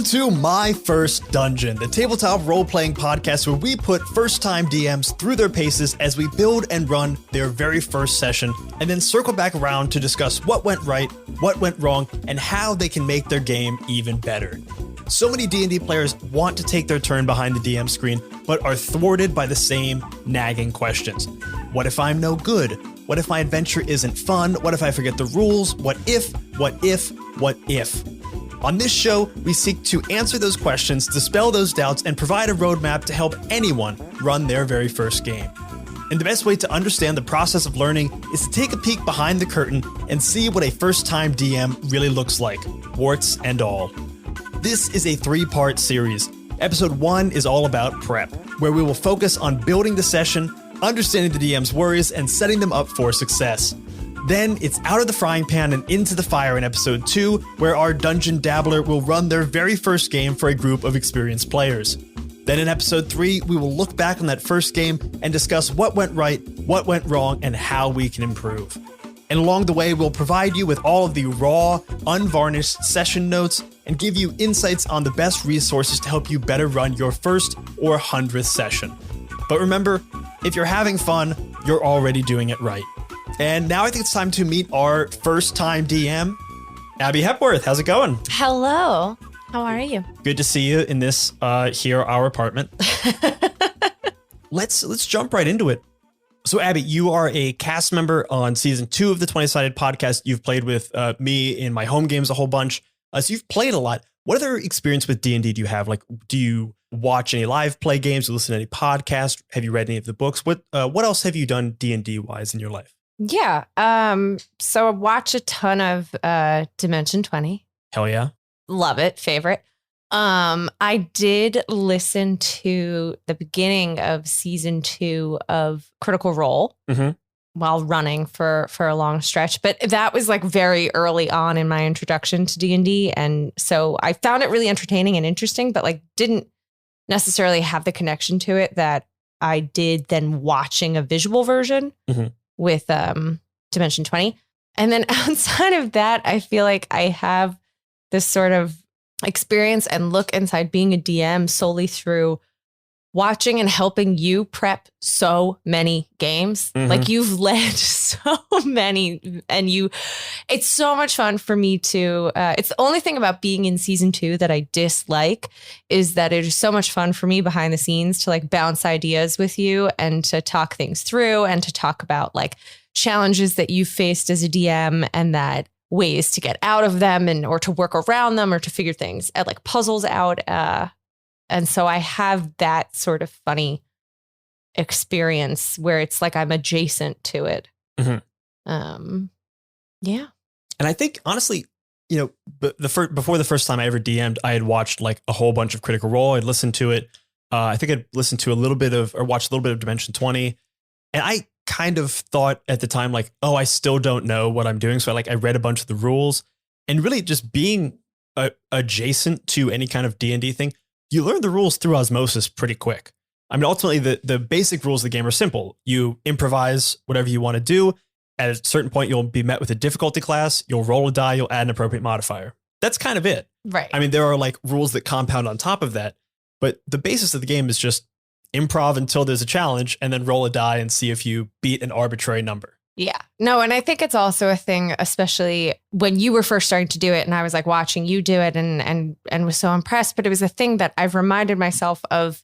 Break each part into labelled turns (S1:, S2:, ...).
S1: to My First Dungeon, the tabletop role-playing podcast where we put first-time DMs through their paces as we build and run their very first session, and then circle back around to discuss what went right, what went wrong, and how they can make their game even better. So many D&D players want to take their turn behind the DM screen, but are thwarted by the same nagging questions. What if I'm no good? What if my adventure isn't fun? What if I forget the rules? What if? On this show, we seek to answer those questions, dispel those doubts, and provide a roadmap to help anyone run their very first game. And the best way to understand the process of learning is to take a peek behind the curtain and see what a first-time DM really looks like, warts and all. This is a 3-part series. Episode 1 is all about prep, where we will focus on building the session, understanding the DM's worries, and setting them up for success. Then it's out of the frying pan and into the fire in episode 2, where our dungeon dabbler will run their very first game for a group of experienced players. Then in episode 3, we will look back on that first game and discuss what went right, what went wrong, and how we can improve. And along the way, we'll provide you with all of the raw, unvarnished session notes and give you insights on the best resources to help you better run your first or 100th session. But remember, if you're having fun, you're already doing it right. And now I think it's time to meet our first-time DM, Abby Hepworth. How's it going?
S2: Hello. How are you?
S1: Good to see you in this our apartment. Let's jump right into it. So, Abby, you are a cast member on season 2 of the 20-Sided podcast. You've played with me in my home games a whole bunch. So you've played a lot. What other experience with D&D do you have? Like, do you watch any live play games? Do you listen to any podcasts? Have you read any of the books? What else have you done D&D wise in your life?
S2: Yeah. So I watch a ton of Dimension 20.
S1: Hell yeah.
S2: Love it. Favorite. I did listen to the beginning of season 2 of Critical Role while running for a long stretch, but that was like very early on in my introduction to D&D. And so I found it really entertaining and interesting, but like didn't necessarily have the connection to it that I did then watching a visual version with Dimension 20. And then outside of that, I feel like I have this sort of experience and look inside being a DM solely through watching and helping you prep so many games. Like you've led so many and it's so much fun for me to, it's the only thing about being in season 2 that I dislike is that it is so much fun for me behind the scenes to like bounce ideas with you and to talk things through and to talk about like challenges that you've faced as a DM and that ways to get out of them and or to work around them or to figure things like puzzles out. And so I have that sort of funny experience where it's like I'm adjacent to it. Yeah.
S1: And I think honestly, before the first time I ever DM'd, I had watched like a whole bunch of Critical Role. I'd listened to it. I think I'd listened to watched a little bit of Dimension 20. And I kind of thought at the time, like, oh, I still don't know what I'm doing. So I read a bunch of the rules and really just being adjacent to any kind of D&D thing, you learn the rules through osmosis pretty quick. I mean, ultimately, the basic rules of the game are simple. You improvise whatever you want to do. At a certain point, you'll be met with a difficulty class. You'll roll a die. You'll add an appropriate modifier. That's kind of it.
S2: Right.
S1: I mean, there are like rules that compound on top of that. But the basis of the game is just improv until there's a challenge and then roll a die and see if you beat an arbitrary number.
S2: Yeah. No, and I think it's also a thing, especially when you were first starting to do it and I was like watching you do it and was so impressed. But it was a thing that I've reminded myself of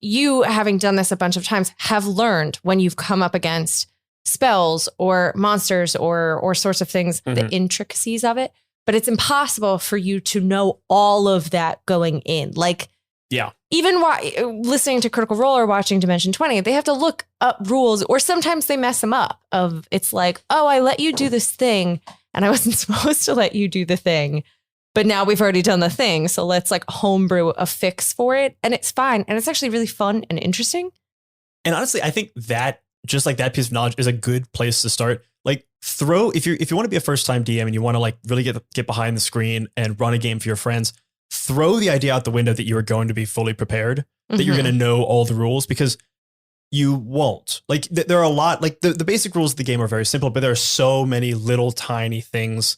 S2: you having done this a bunch of times, have learned when you've come up against spells or monsters or sorts of things, the intricacies of it. But it's impossible for you to know all of that going in. Like,
S1: yeah.
S2: Even listening to Critical Role or watching Dimension 20, they have to look up rules or sometimes they mess them up it's like, oh, I let you do this thing and I wasn't supposed to let you do the thing, but now we've already done the thing. So let's like homebrew a fix for it. And it's fine. And it's actually really fun and interesting.
S1: And honestly, I think that just like that piece of knowledge is a good place to start. Like if you want to be a first time DM and you want to like really get behind the screen and run a game for your friends, throw the idea out the window that you are going to be fully prepared, that you're going to know all the rules, because you won't. Like there are a lot, like the basic rules of the game are very simple, but there are so many little tiny things,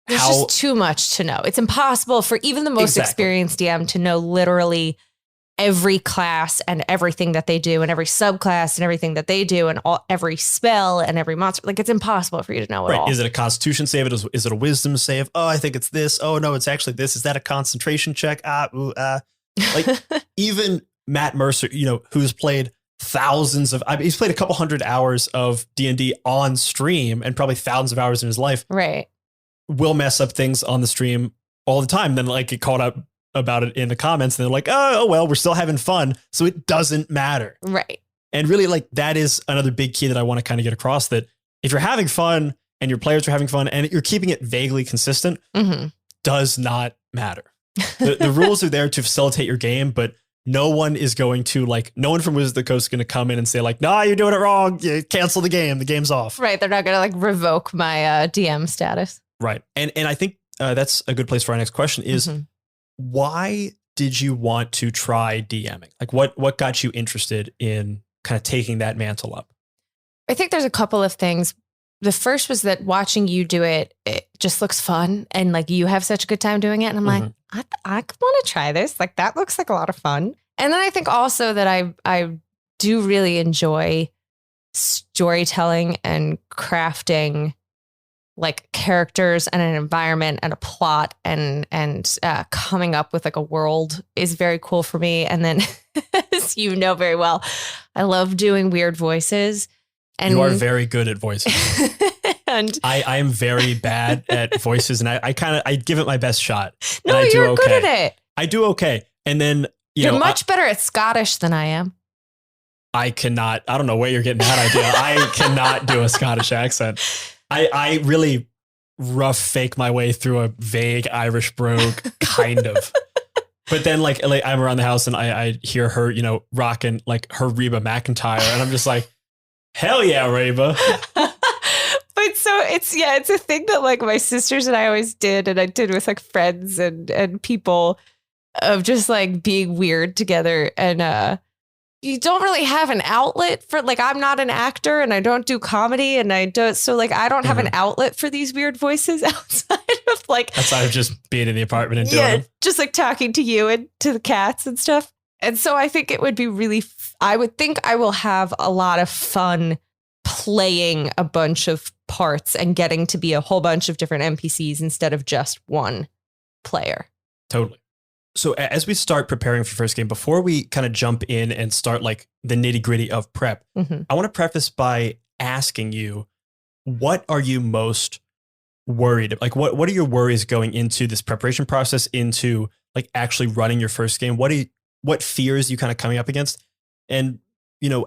S2: There's just too much to know. It's impossible for even the most experienced DM to know literally every class and everything that they do and every subclass and everything that they do and every spell and every monster. Like, it's impossible for you to know it all.
S1: Is it a Constitution save? Is it a Wisdom save? Oh, I think it's this. Oh, no, it's actually this. Is that a concentration check? Like even Matt Mercer, who's played he's played a couple hundred hours of D&D on stream and probably thousands of hours in his life.
S2: Right.
S1: Will mess up things on the stream all the time. Then like get called out about it in the comments. And they're like, oh, well, we're still having fun. So it doesn't matter.
S2: Right.
S1: And really, like, that is another big key that I want to kind of get across, that if you're having fun and your players are having fun and you're keeping it vaguely consistent, does not matter. The rules are there to facilitate your game, but no one from Wizards of the Coast is going to come in and say like, nah, you're doing it wrong. You cancel the game. The game's off.
S2: Right. They're not going to like revoke my DM status.
S1: Right. And I think that's a good place for our next question is, why did you want to try DMing? Like what got you interested in kind of taking that mantle up?
S2: I think there's a couple of things. The first was that watching you do it, it just looks fun. And like you have such a good time doing it. And I'm like, I want to try this. Like that looks like a lot of fun. And then I think also that I do really enjoy storytelling and crafting like characters and an environment and a plot and coming up with like a world is very cool for me. And then as you know very well, I love doing weird voices. And
S1: you are very good at voices.
S2: And
S1: I am very bad at voices, and I give it my best shot.
S2: No, you're good at it.
S1: I do okay. And then
S2: you're much better at Scottish than I am.
S1: I don't know where you're getting that idea. I cannot do a Scottish accent. I really rough fake my way through a vague Irish brogue, kind of. But then like I'm around the house and I hear her, rocking like her Reba McEntire, and I'm just like, hell yeah, Reba.
S2: But so it's a thing that like my sisters and I always did, and I did with like friends and people, of just like being weird together. And you don't really have an outlet for, like, I'm not an actor and I don't do comedy and I don't have an outlet for these weird voices outside of
S1: just being in the apartment and doing them.
S2: Just like talking to you and to the cats and stuff. And so I think it would be really, I would think I will have a lot of fun playing a bunch of parts and getting to be a whole bunch of different NPCs instead of just one player.
S1: Totally. So as we start preparing for first game, before we kind of jump in and start like the nitty gritty of prep, I want to preface by asking you, what are you most worried about? Like, what are your worries going into this preparation process, into like actually running your first game? What fears you kind of coming up against? And,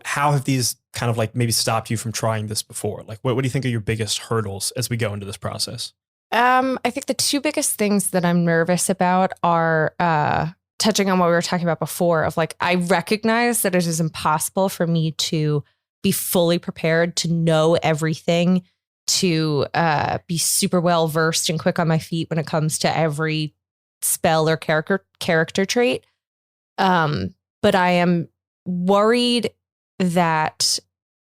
S1: how have these kind of like maybe stopped you from trying this before? Like, what do you think are your biggest hurdles as we go into this process?
S2: I think the two biggest things that I'm nervous about are touching on what we were talking about before, of like, I recognize that it is impossible for me to be fully prepared, to know everything, to be super well versed and quick on my feet when it comes to every spell or character trait. But I am worried that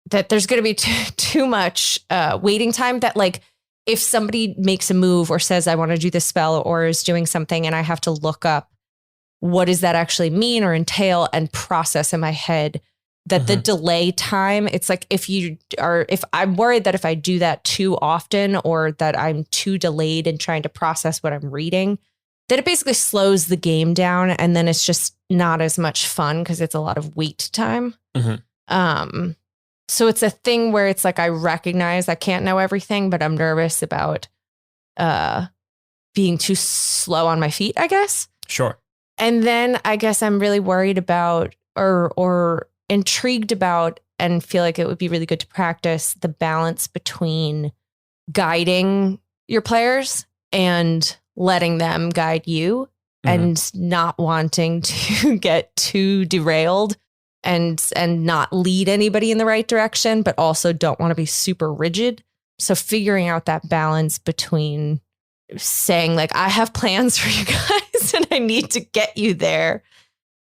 S2: there's going to be too much waiting time, that like, if somebody makes a move or says, I want to do this spell, or is doing something, and I have to look up what does that actually mean or entail and process in my head, that the delay time, it's like, if I'm worried that if I do that too often, or that I'm too delayed in trying to process what I'm reading, that it basically slows the game down. And then it's just not as much fun because it's a lot of wait time. So it's a thing where it's like, I recognize I can't know everything, but I'm nervous about being too slow on my feet, I guess.
S1: Sure.
S2: And then I guess I'm really worried about or intrigued about, and feel like it would be really good to practice, the balance between guiding your players and letting them guide you, and not wanting to get too derailed and not lead anybody in the right direction, but also don't want to be super rigid. So figuring out that balance between saying like, I have plans for you guys and I need to get you there,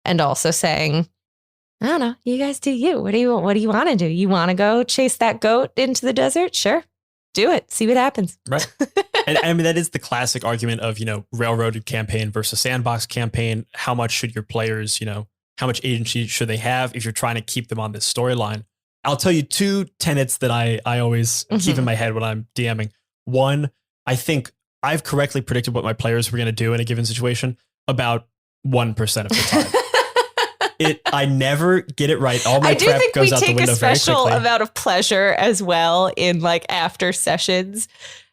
S2: and also saying, I don't know, you guys do you. What do you want to do? You want to go chase that goat into the desert? Sure. do it. See what happens.
S1: Right. And I mean, that is the classic argument of, railroaded campaign versus sandbox campaign. How much should your players, how much agency should they have if you're trying to keep them on this storyline? I'll tell you 2 tenets that I always keep in my head when I'm DMing. One, I think I've correctly predicted what my players were going to do in a given situation about 1% of the time. I never get it right. All my prep goes out the window very quickly. I do think we take a special amount of pleasure as well in like after sessions,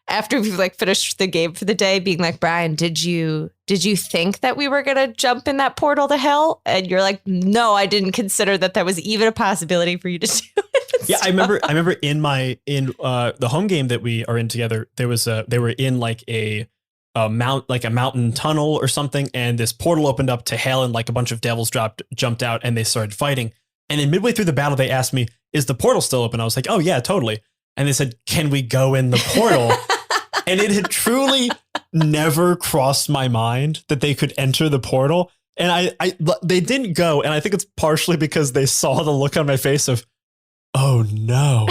S1: after we've like finished the game for the day, being like, Brian, did you think that we were going to jump in that portal to hell? And you're like, no, I didn't consider that was even a possibility for you to do it. Yeah, I remember in the home game that we are in together, they were in like a mountain tunnel or something, and this portal opened up to hell, and like a bunch of devils jumped out, and they started fighting. And then midway through the battle, they asked me, "Is the portal still open?" I was like, "Oh yeah, totally." And they said, "Can we go in the portal?" And it had truly never crossed my mind that they could enter the portal, and they didn't go. And I think it's partially because they saw the look on my face of, "Oh no,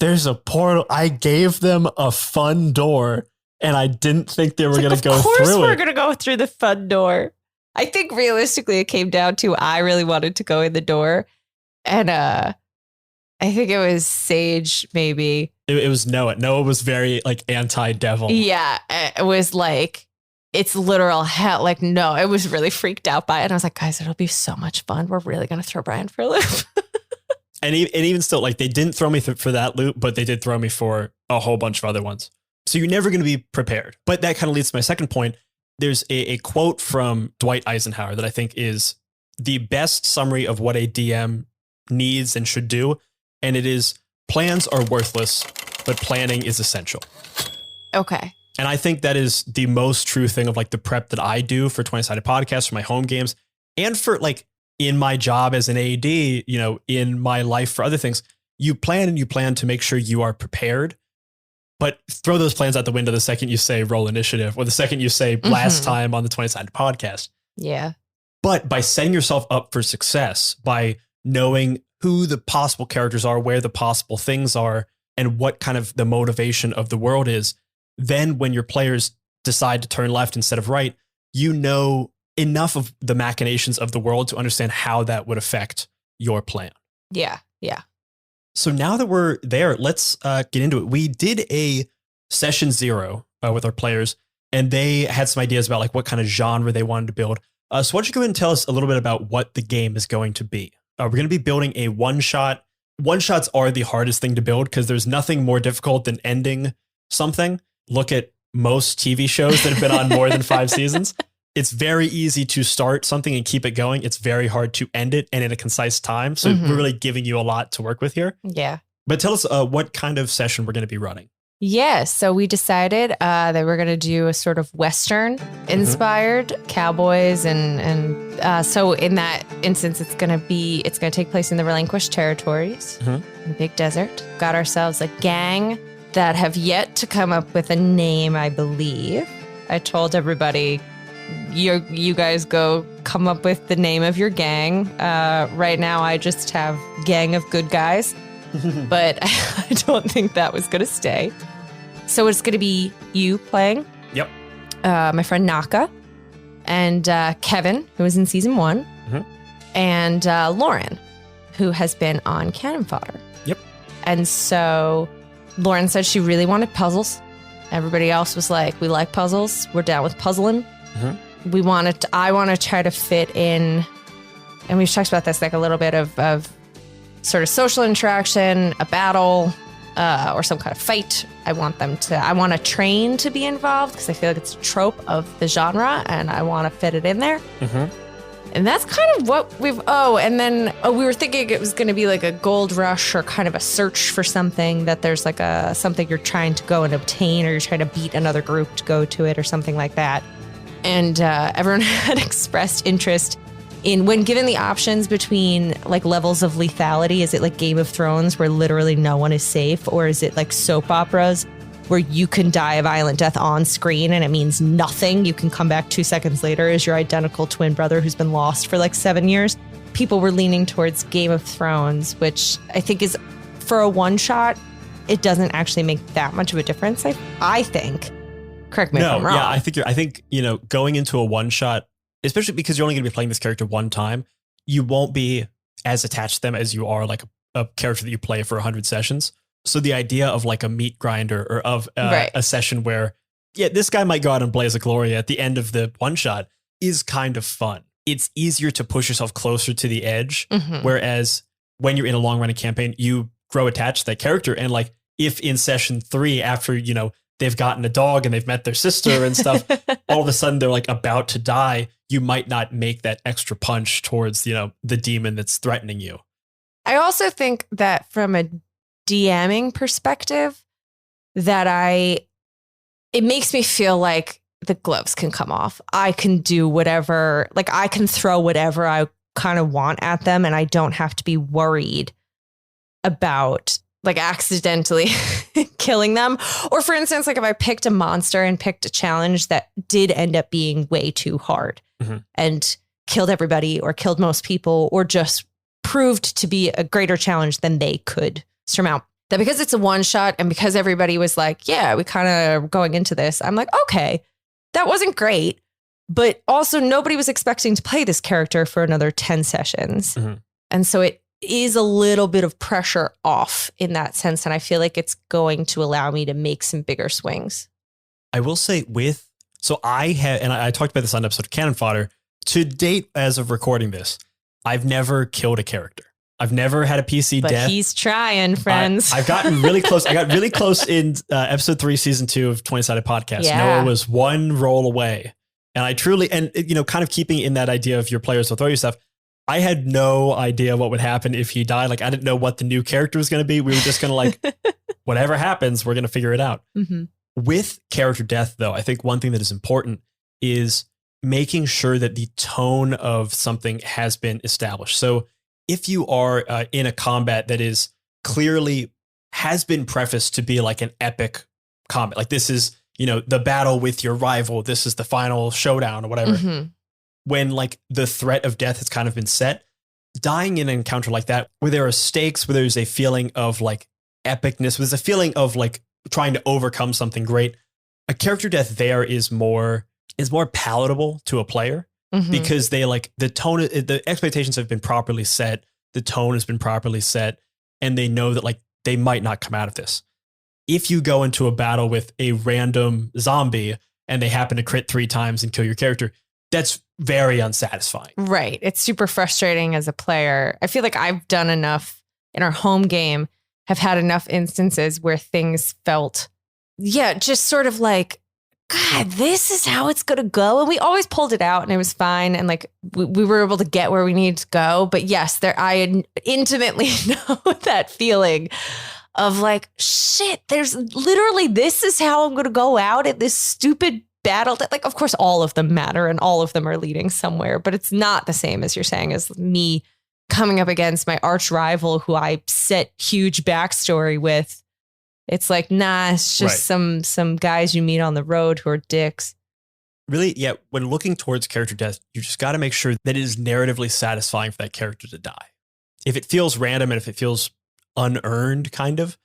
S1: there's a portal." I gave them a fun door, and I didn't think they were going to go through it. Of course we're going to go through the fun door. I think realistically it came down to I really wanted to go in the door. And I think it was Sage, maybe. It was Noah. Noah was very like anti-devil. Yeah, it was like, it's literal hell. Like, no, it was really freaked out by it. And I was like, guys, it'll be so much fun. We're really going to throw Brian for a loop. And even still, like, they didn't throw me for that loop, but they did throw me for a whole bunch of other ones. So you're never going to be prepared. But that kind of leads to my second point. There's a quote from Dwight Eisenhower that I think is the best summary of what a DM needs and should do. And it is, plans are worthless, but planning is essential. Okay. And I think that is the most true thing of like the prep that I do for 20-sided podcasts, for my home games, and for like in my job as an AD, in my life for other things. You plan to make sure you are prepared, but throw those plans out the window the second you say roll initiative or the second you say last time on the 20-sided podcast. Yeah. But by setting yourself up for success, by knowing who the possible characters are, where the possible things are, and what kind of the motivation of the world is, then when your players decide to turn left instead of right, you know enough of the machinations of the world to understand how that would affect your plan. Yeah. Yeah. So now that we're there, let's get into it. We did a session 0 with our players, and they had some ideas about like what kind of genre they wanted to build. So why don't you go ahead and tell us a little bit about what the game is going to be? We're going to be building a one-shot. One-shots are the hardest thing to build because there's nothing more difficult than ending something. Look at most TV shows that have been on more than 5 seasons. It's very easy to start something and keep it going. It's very hard to end it and in a concise time. So we're really giving you a lot to work with here. Yeah. But tell us what kind of session we're going to be running. Yeah, so we decided that we're going to do a sort of Western inspired cowboys. And so in that instance, it's going to take place in the Relinquished Territories, in the Big Desert. Got ourselves a gang that have yet to come up with a name, I believe. I told everybody, you guys go come up with the name of your gang. Right now, I just have Gang of Good Guys. But I don't think that was going to stay. So it's going to be you playing. Yep. My friend Naka and Kevin, who was in season 1, and Lauren, who has been on Cannon Fodder. Yep. And so Lauren said she really wanted puzzles. Everybody else was like, we like puzzles. We're down with puzzling. I want to try to fit in, and we've talked about this, like a little bit of sort of social interaction, a battle, or some kind of fight. I want a train to be involved because I feel like it's a trope of the genre and I want to fit it in there. And that's kind of what we were thinking it was going to be like a gold rush or kind of a search for something, that there's like something you're trying to go and obtain, or you're trying to beat another group to go to it or something like that. And everyone had expressed interest in, when given the options between like levels of lethality, is it like Game of Thrones where literally no one is safe, or is it like soap operas where you can die a violent death on screen and it means nothing? You can come back 2 seconds later as your identical twin brother who's been lost for like 7 years. People were leaning towards Game of Thrones, which I think is, for a one shot,
S2: it doesn't actually make that much of a difference. I think. Correct me if I'm wrong.
S1: Yeah, I think going into a one shot, especially because you're only going to be playing this character one time, you won't be as attached to them as you are like a character that you play for 100 sessions. So the idea of like a meat grinder or of a session where, this guy might go out and blaze a glory at the end of the one shot is kind of fun. It's easier to push yourself closer to the edge. Whereas when you're in a long running campaign, you grow attached to that character. And like, if in session 3, after, they've gotten a dog and they've met their sister and stuff, all of a sudden they're like about to die, you might not make that extra punch towards, the demon that's threatening you.
S2: I also think that from a DMing perspective, that it makes me feel like the gloves can come off. I can do whatever, like I can throw whatever I kind of want at them, and I don't have to be worried about like accidentally killing them. Or for instance, like if I picked a monster and picked a challenge that did end up being way too hard and killed everybody or killed most people, or just proved to be a greater challenge than they could surmount, that because it's a one shot and because everybody was like, yeah, we kind of going into this, I'm like, okay, that wasn't great. But also nobody was expecting to play this character for another 10 sessions. And so it is a little bit of pressure off in that sense. And I feel like it's going to allow me to make some bigger swings.
S1: I will say I talked about this on an episode of Cannon Fodder. To date, as of recording this, I've never killed a character. I've never had a PC
S2: but
S1: death.
S2: He's trying, friends.
S1: I've gotten really close. I got really close in episode 3, season 2 of 20-Sided Podcast.
S2: Yeah.
S1: Noah was one roll away. And I truly, and kind of keeping in that idea of your players will throw you stuff, I had no idea what would happen if he died. Like, I didn't know what the new character was going to be. We were just going to like, whatever happens, we're going to figure it out. With character death, though, I think one thing that is important is making sure that the tone of something has been established. So if you are in a combat that is clearly has been prefaced to be like an epic combat, like this is, the battle with your rival, this is the final showdown or whatever. When like the threat of death has kind of been set, dying in an encounter like that, where there are stakes, where there's a feeling of like epicness, there's a feeling of like trying to overcome something great, a character death there is more palatable to a player because they like the tone, the expectations have been properly set, the tone has been properly set, and they know that like they might not come out of this. If you go into a battle with a random zombie and they happen to crit 3 times and kill your character, that's very unsatisfying. Right.
S2: It's super frustrating as a player. I feel like I've done enough in our home game, have had enough instances where things felt, just sort of like, God, this is how it's going to go. And we always pulled it out and it was fine. And like, we were able to get where we needed to go. But yes, I intimately know that feeling of like, shit, there's literally, this is how I'm going to go out at this stupid battle that, like, of course, all of them matter and all of them are leading somewhere, but it's not the same as you're saying as me coming up against my arch rival who I set huge backstory with. It's like, nah, it's just some guys you meet on the road who are dicks.
S1: Really, yeah, when looking towards character death, you just got to make sure that it is narratively satisfying for that character to die. If it feels random and if it feels unearned, kind of,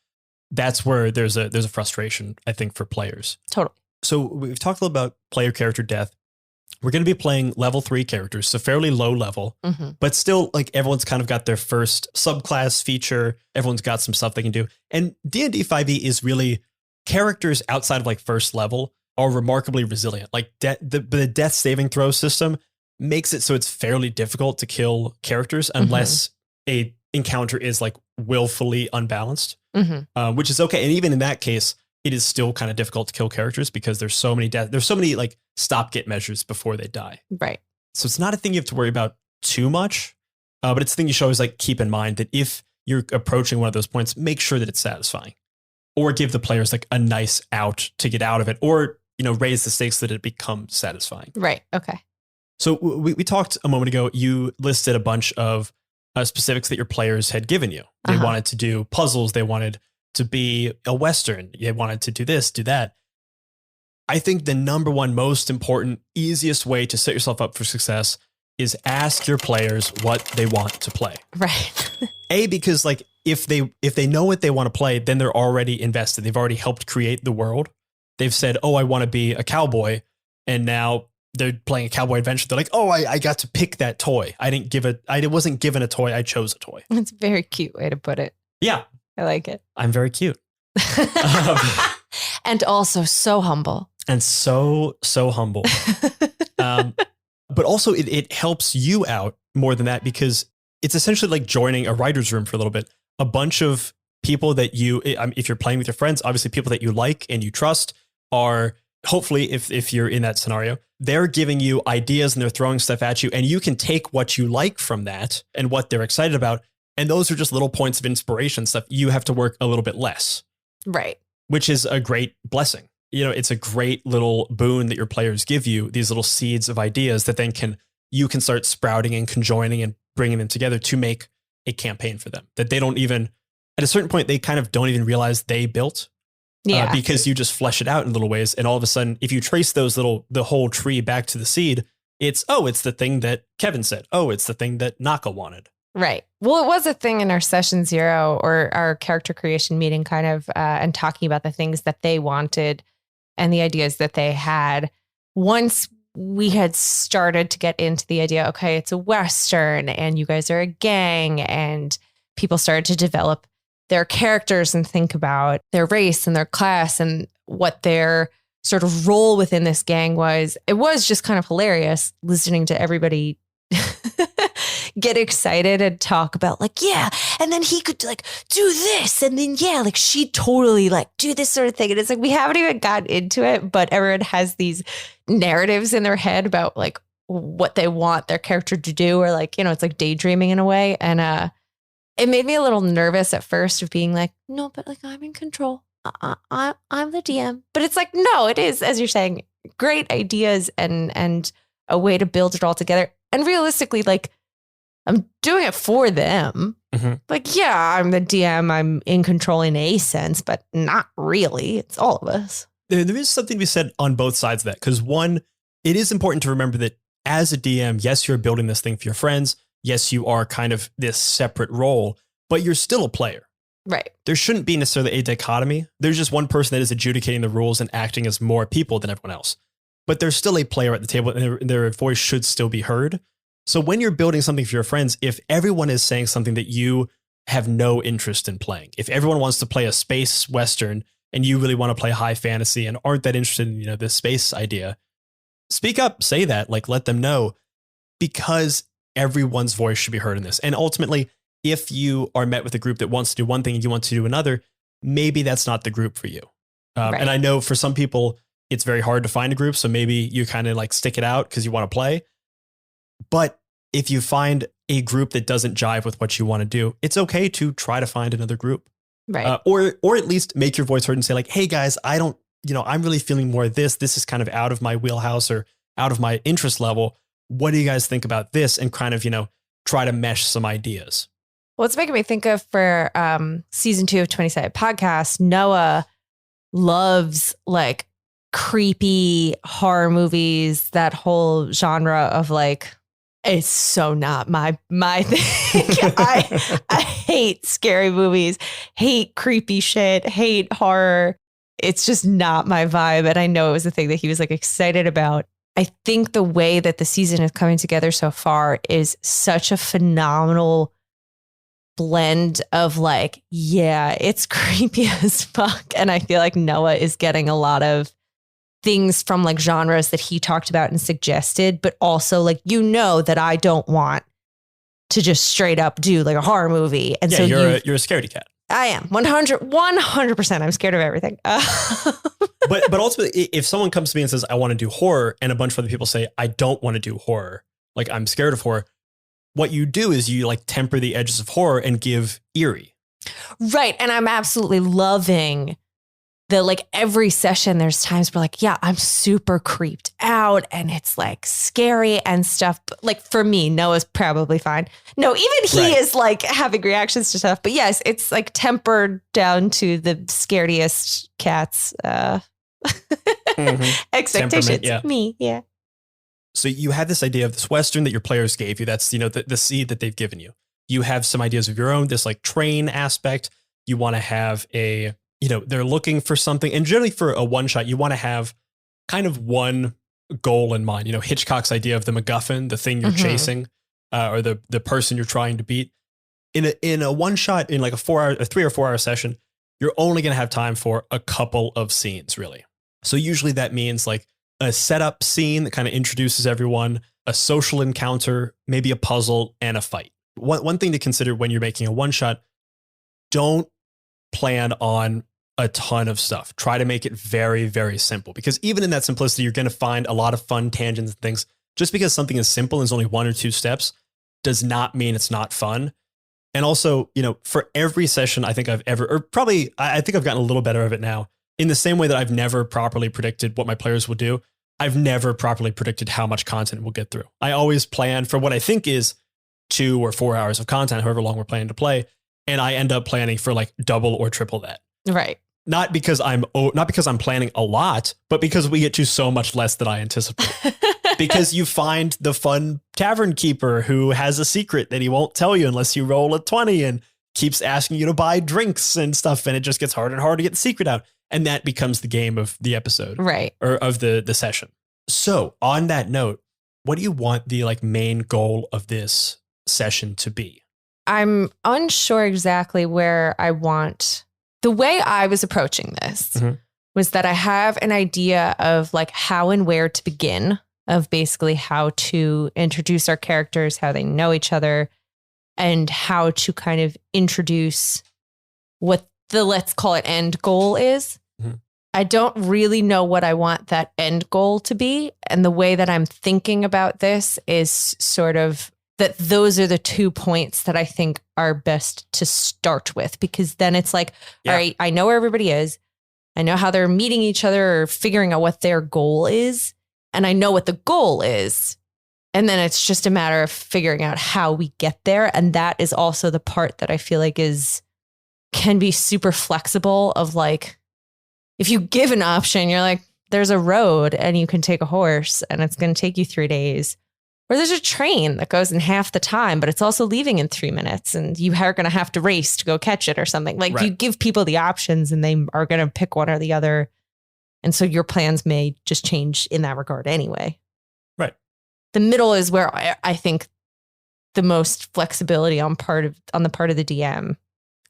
S1: that's where there's a frustration, I think, for players.
S2: Totally.
S1: So we've talked a little about player character death. We're going to be playing level 3 characters, so fairly low level, but still like everyone's kind of got their first subclass feature. Everyone's got some stuff they can do. And D&D 5e is really characters outside of like first level are remarkably resilient. Like the death saving throw system makes it so it's fairly difficult to kill characters unless a encounter is like willfully unbalanced, which is okay. And even in that case, it is still kind of difficult to kill characters because there's so many like stop-get measures before they die.
S2: Right.
S1: So it's not a thing you have to worry about too much, but it's a thing you should always like keep in mind that if you're approaching one of those points, make sure that it's satisfying, or give the players like a nice out to get out of it, or raise the stakes so that it becomes satisfying.
S2: Right. Okay.
S1: So we talked a moment ago. You listed a bunch of specifics that your players had given you. They wanted to do puzzles. They wanted to be a Western. They wanted to do this, do that. I think the number one most important, easiest way to set yourself up for success is ask your players what they want to play.
S2: Right.
S1: Because like if they know what they want to play, then they're already invested. They've already helped create the world. They've said, oh, I want to be a cowboy. And now they're playing a cowboy adventure. They're like, oh, I got to pick that toy. I wasn't given a toy. I chose a toy.
S2: That's a very cute way to put it.
S1: Yeah.
S2: I like it.
S1: I'm very cute.
S2: And also so humble.
S1: And so humble. But also it helps you out more than that, because it's essentially like joining a writer's room for a little bit. A bunch of people that if you're playing with your friends, obviously people that you like and you trust are hopefully, if you're in that scenario, they're giving you ideas and they're throwing stuff at you, and you can take what you like from that and what they're excited about. And those are just little points of inspiration stuff. You have to work a little bit less.
S2: Right.
S1: Which is a great blessing. It's a great little boon that your players give you, these little seeds of ideas that then you can start sprouting and conjoining and bringing them together to make a campaign for them that they don't even, at a certain point, they kind of don't even realize they built.
S2: Yeah.
S1: Because you just flesh it out in little ways. And all of a sudden, if you trace the whole tree back to the seed, it's the thing that Kevin said. Oh, it's the thing that Naka wanted.
S2: Right. Well, it was a thing in our session 0 or our character creation meeting kind of, and talking about the things that they wanted and the ideas that they had. Once we had started to get into the idea, okay, it's a Western and you guys are a gang, and people started to develop their characters and think about their race and their class and what their sort of role within this gang was. It was just kind of hilarious listening to everybody get excited and talk about like, yeah, and then he could like do this, and then yeah, like she totally like do this sort of thing. And it's like, we haven't even gotten into it, but everyone has these narratives in their head about like what they want their character to do, or like, it's like daydreaming in a way. And it made me a little nervous at first of being like, no, but like I'm in control. I'm the DM. But it's like, no, it is, as you're saying, great ideas and a way to build it all together. And realistically, like, I'm doing it for them. Mm-hmm. Like, yeah, I'm the DM. I'm in control in a sense, but not really. It's all of us.
S1: There is something to be said on both sides of that. Because one, it is important to remember that as a DM, yes, you're building this thing for your friends. Yes, you are kind of this separate role, but you're still a player.
S2: Right.
S1: There shouldn't be necessarily a dichotomy. There's just one person that is adjudicating the rules and acting as more people than everyone else. But there's still a player at the table, and their voice should still be heard. So when you're building something for your friends, if everyone is saying something that you have no interest in playing, if everyone wants to play a space Western and you really want to play high fantasy and aren't that interested in, the space idea, speak up, say that, like, let them know, because everyone's voice should be heard in this. And ultimately, if you are met with a group that wants to do one thing and you want to do another, maybe that's not the group for you. Right. And I know for some people, it's very hard to find a group. So maybe you kind of like stick it out because you want to play. But if you find a group that doesn't jive with what you want to do, it's okay to try to find another group.
S2: Right.
S1: Or at least make your voice heard and say like, hey guys, I'm really feeling more of this. This is kind of out of my wheelhouse or out of my interest level. What do you guys think about this? And kind of, try to mesh some ideas.
S2: Well, it's making me think of for season 2 of 20-Sided Podcast, Noah loves like creepy horror movies, that whole genre of like, it's so not my thing. I hate scary movies, hate creepy shit, hate horror. It's just not my vibe. And I know it was a thing that he was like excited about. I think the way that the season is coming together so far is such a phenomenal blend of like, yeah, it's creepy as fuck. And I feel like Noah is getting a lot of things from like genres that he talked about and suggested, but also like, that I don't want to just straight up do like a horror movie. And so
S1: you're a scaredy cat.
S2: I am 100%. I'm scared of everything.
S1: But ultimately, if someone comes to me and says, I want to do horror, and a bunch of other people say, I don't want to do horror, like I'm scared of horror, what you do is you like temper the edges of horror and give eerie.
S2: Right. And I'm absolutely loving the like every session, there's times where like, yeah, I'm super creeped out and it's like scary and stuff. But like for me, Noah's probably fine. No, even he is like having reactions to stuff. But yes, it's like tempered down to the scariest cat's expectations. Yeah. Me, yeah.
S1: So you had this idea of this Western that your players gave you. That's, the seed that they've given you. You have some ideas of your own, this like train aspect. You want to have they're looking for something. And generally for a one shot, you want to have kind of one goal in mind. Hitchcock's idea of the MacGuffin, the thing you're chasing, or the person you're trying to beat. In a one shot, in like a 3 or 4 hour session, you're only going to have time for a couple of scenes, really. So usually that means like a setup scene that kind of introduces everyone, a social encounter, maybe a puzzle, and a fight. One thing to consider when you're making a one shot, don't plan on a ton of stuff. Try to make it very, very simple, because even in that simplicity, you're going to find a lot of fun tangents and things. Just because something is simple and is only 1 or 2 steps does not mean it's not fun. And also, for every session I think I've ever, or probably I think I've gotten a little better of it now, in the same way that I've never properly predicted what my players will do, I've never properly predicted how much content we'll get through. I always plan for what I think is 2 or 4 hours of content, however long we're planning to play. And I end up planning for like double or triple that.
S2: Right.
S1: Not because I'm planning a lot, but because we get to so much less than I anticipate. Because you find the fun tavern keeper who has a secret that he won't tell you unless you roll a 20 and keeps asking you to buy drinks and stuff. And it just gets harder and harder to get the secret out. And that becomes the game of the episode.
S2: Right.
S1: Or of the session. So on that note, what do you want the like main goal of this session to be?
S2: I'm unsure exactly where I want. The way I was approaching this was that I have an idea of like how and where to begin, of basically how to introduce our characters, how they know each other, and how to kind of introduce what the, let's call it, end goal is. I don't really know what I want that end goal to be. And the way that I'm thinking about this is sort of that those are the 2 points that I think are best to start with, because then it's like, all right, I know where everybody is. I know how they're meeting each other or figuring out what their goal is. And I know what the goal is. And then it's just a matter of figuring out how we get there. And that is also the part that I feel like can be super flexible, of like, if you give an option, you're like, there's a road and you can take a horse and it's going to take you 3 days. Or there's a train that goes in half the time, but it's also leaving in 3 minutes and you are going to have to race to go catch it or something. Like You give people the options and they are going to pick one or the other. And so your plans may just change in that regard anyway.
S1: Right.
S2: The middle is where I think the most flexibility on the part of the DM.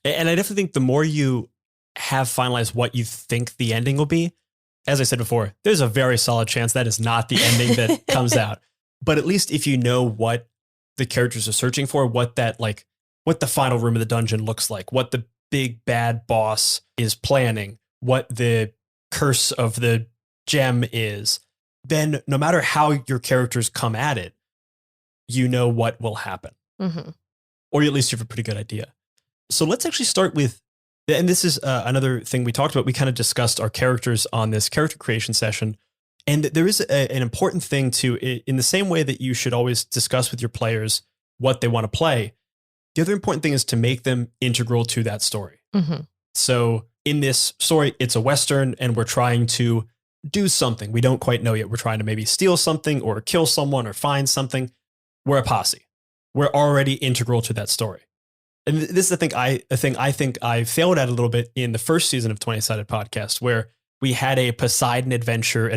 S1: And I definitely think the more you have finalized what you think the ending will be, as I said before, there's a very solid chance that is not the ending that comes out. But at least if you know what the characters are searching for, what the final room of the dungeon looks like, what the big bad boss is planning, what the curse of the gem is, then no matter how your characters come at it, you know what will happen. Or at least you have a pretty good idea. So let's actually start with, and this is another thing we talked about. We kind of discussed our characters on this character creation session. And there is an important thing too, in the same way that you should always discuss with your players what they want to play. The other important thing is to make them integral to that story. So in this story, it's a Western and we're trying to do something. We don't quite know yet. We're trying to maybe steal something or kill someone or find something. We're a posse. We're already integral to that story. And this is the thing I think I failed at a little bit in the first season of 20-Sided Podcast, where we had a Poseidon adventure,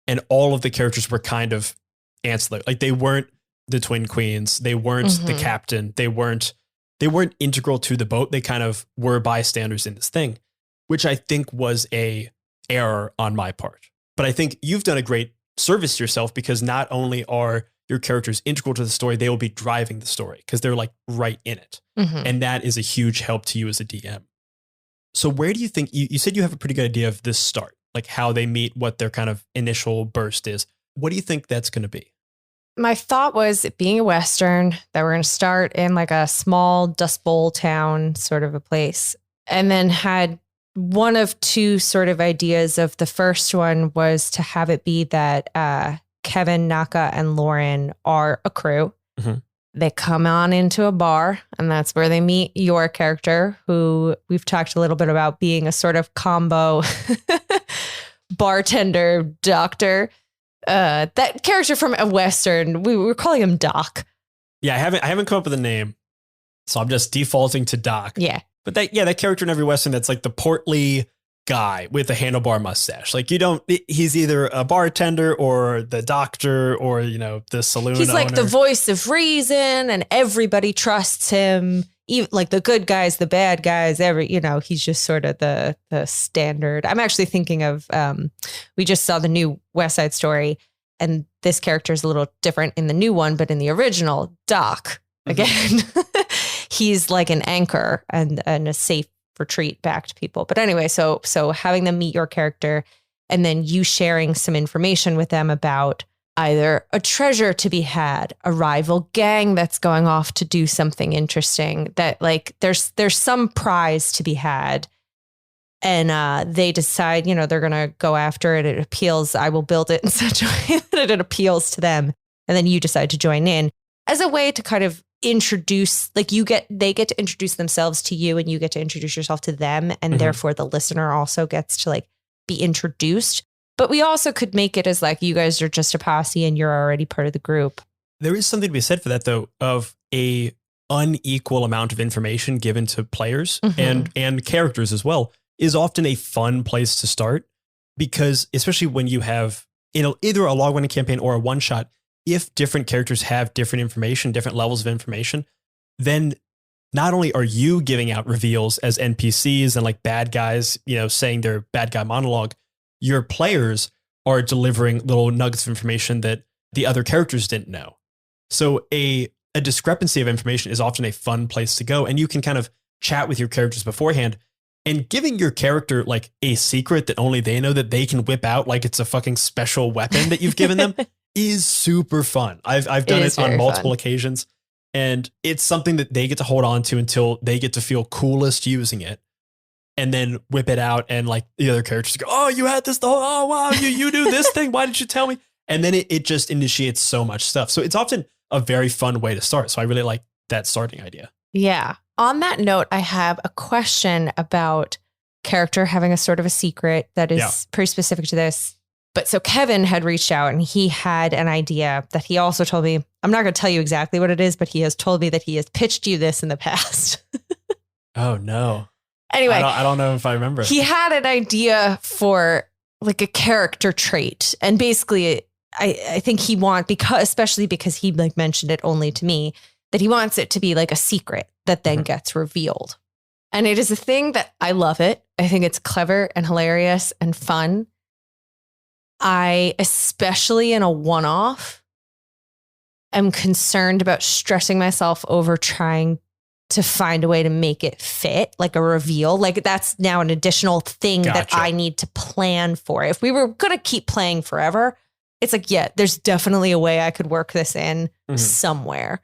S1: and all of the characters were kind of ancillary. Like they weren't the twin queens. They weren't the captain. They weren't integral to the boat. They kind of were bystanders in this thing, which I think was a error on my part. But I think you've done a great service to yourself, because not only are your characters integral to the story, they will be driving the story because they're like right in it. And that is a huge help to you as a DM. So where do you think, you said you have a pretty good idea of this start, like how they meet, what their kind of initial burst is. What do you think that's going to be?
S2: My thought was, it being a Western, that we're going to start in like a small Dust Bowl town sort of a place, and then had one of 2 sort of ideas. Of the first one was to have it be that Kevin, Naka, and Lauren are a crew. They come on into a bar, and that's where they meet your character, who we've talked a little bit about being a sort of combo bartender, doctor. That character from a Western, we were calling him Doc.
S1: Yeah, I haven't come up with a name. So I'm just defaulting to Doc.
S2: Yeah.
S1: But that character in every Western that's like the portly guy with the handlebar mustache. Like he's either a bartender or the doctor or, the saloon
S2: He's like
S1: owner.
S2: the voice of reason and everybody trusts him. Even like the good guys, the bad guys, he's just sort of the standard. I'm actually thinking of, we just saw the new West Side Story and this character is a little different in the new one, but in the original, Doc, again, he's like an anchor and a safe retreat back to people. But anyway, so having them meet your character and then you sharing some information with them about either a treasure to be had, a rival gang that's going off to do something interesting, that like there's some prize to be had. And they decide, they're going to go after it. It appeals. I will build it in such a way that it appeals to them. And then you decide to join in as a way to kind of introduce, like they get to introduce themselves to you and you get to introduce yourself to them. And therefore the listener also gets to like be introduced. But we also could make it as like, you guys are just a posse and you're already part of the group.
S1: There is something to be said for that, though, of a unequal amount of information given to players and characters as well is often a fun place to start, because especially when you have either a log running campaign or a one shot, if different characters have different information, different levels of information, then not only are you giving out reveals as NPCs and like bad guys, saying their bad guy monologue, your players are delivering little nuggets of information that the other characters didn't know. So a discrepancy of information is often a fun place to go. And you can kind of chat with your characters beforehand, and giving your character like a secret that only they know that they can whip out like it's a fucking special weapon that you've given them is super fun. I've done it on multiple occasions, and it's something that they get to hold on to until they get to feel coolest using it, and then whip it out, and like the other characters go, "Oh, you had this the whole, oh wow, you do this thing. Why didn't you tell me?" And then it just initiates so much stuff. So it's often a very fun way to start. So I really like that starting idea.
S2: Yeah. On that note, I have a question about character having a sort of a secret that is pretty specific to this. But so Kevin had reached out and he had an idea that he also told me, I'm not going to tell you exactly what it is, but he has told me that he has pitched you this in the past.
S1: Oh, no.
S2: Anyway,
S1: I don't know if I remember.
S2: He had an idea for like a character trait. And basically, I think especially because he like mentioned it only to me, that he wants it to be like a secret that then gets revealed. And it is a thing that I love it. I think it's clever and hilarious and fun. I, especially in a one-off, am concerned about stressing myself over trying to find a way to make it fit, like a reveal. Like that's now an additional thing that I need to plan for. If we were going to keep playing forever, it's like, yeah, there's definitely a way I could work this in somewhere.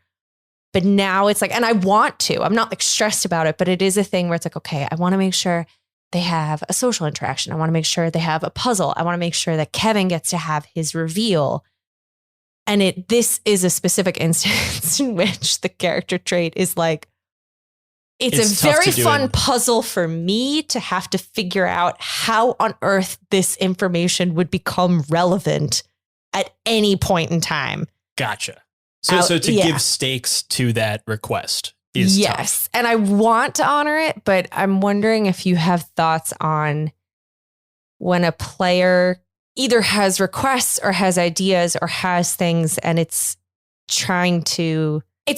S2: But now it's like, and I want to, I'm not like stressed about it, but it is a thing where it's like, okay, I want to make sure they have a social interaction. I want to make sure they have a puzzle. I want to make sure that Kevin gets to have his reveal. And this is a specific instance in which the character trait is like, it's a very fun puzzle for me to have to figure out how on earth this information would become relevant at any point in time.
S1: Gotcha. So to give stakes to that request is tough.
S2: And I want to honor it, but I'm wondering if you have thoughts on when a player either has requests or has ideas or has things and it's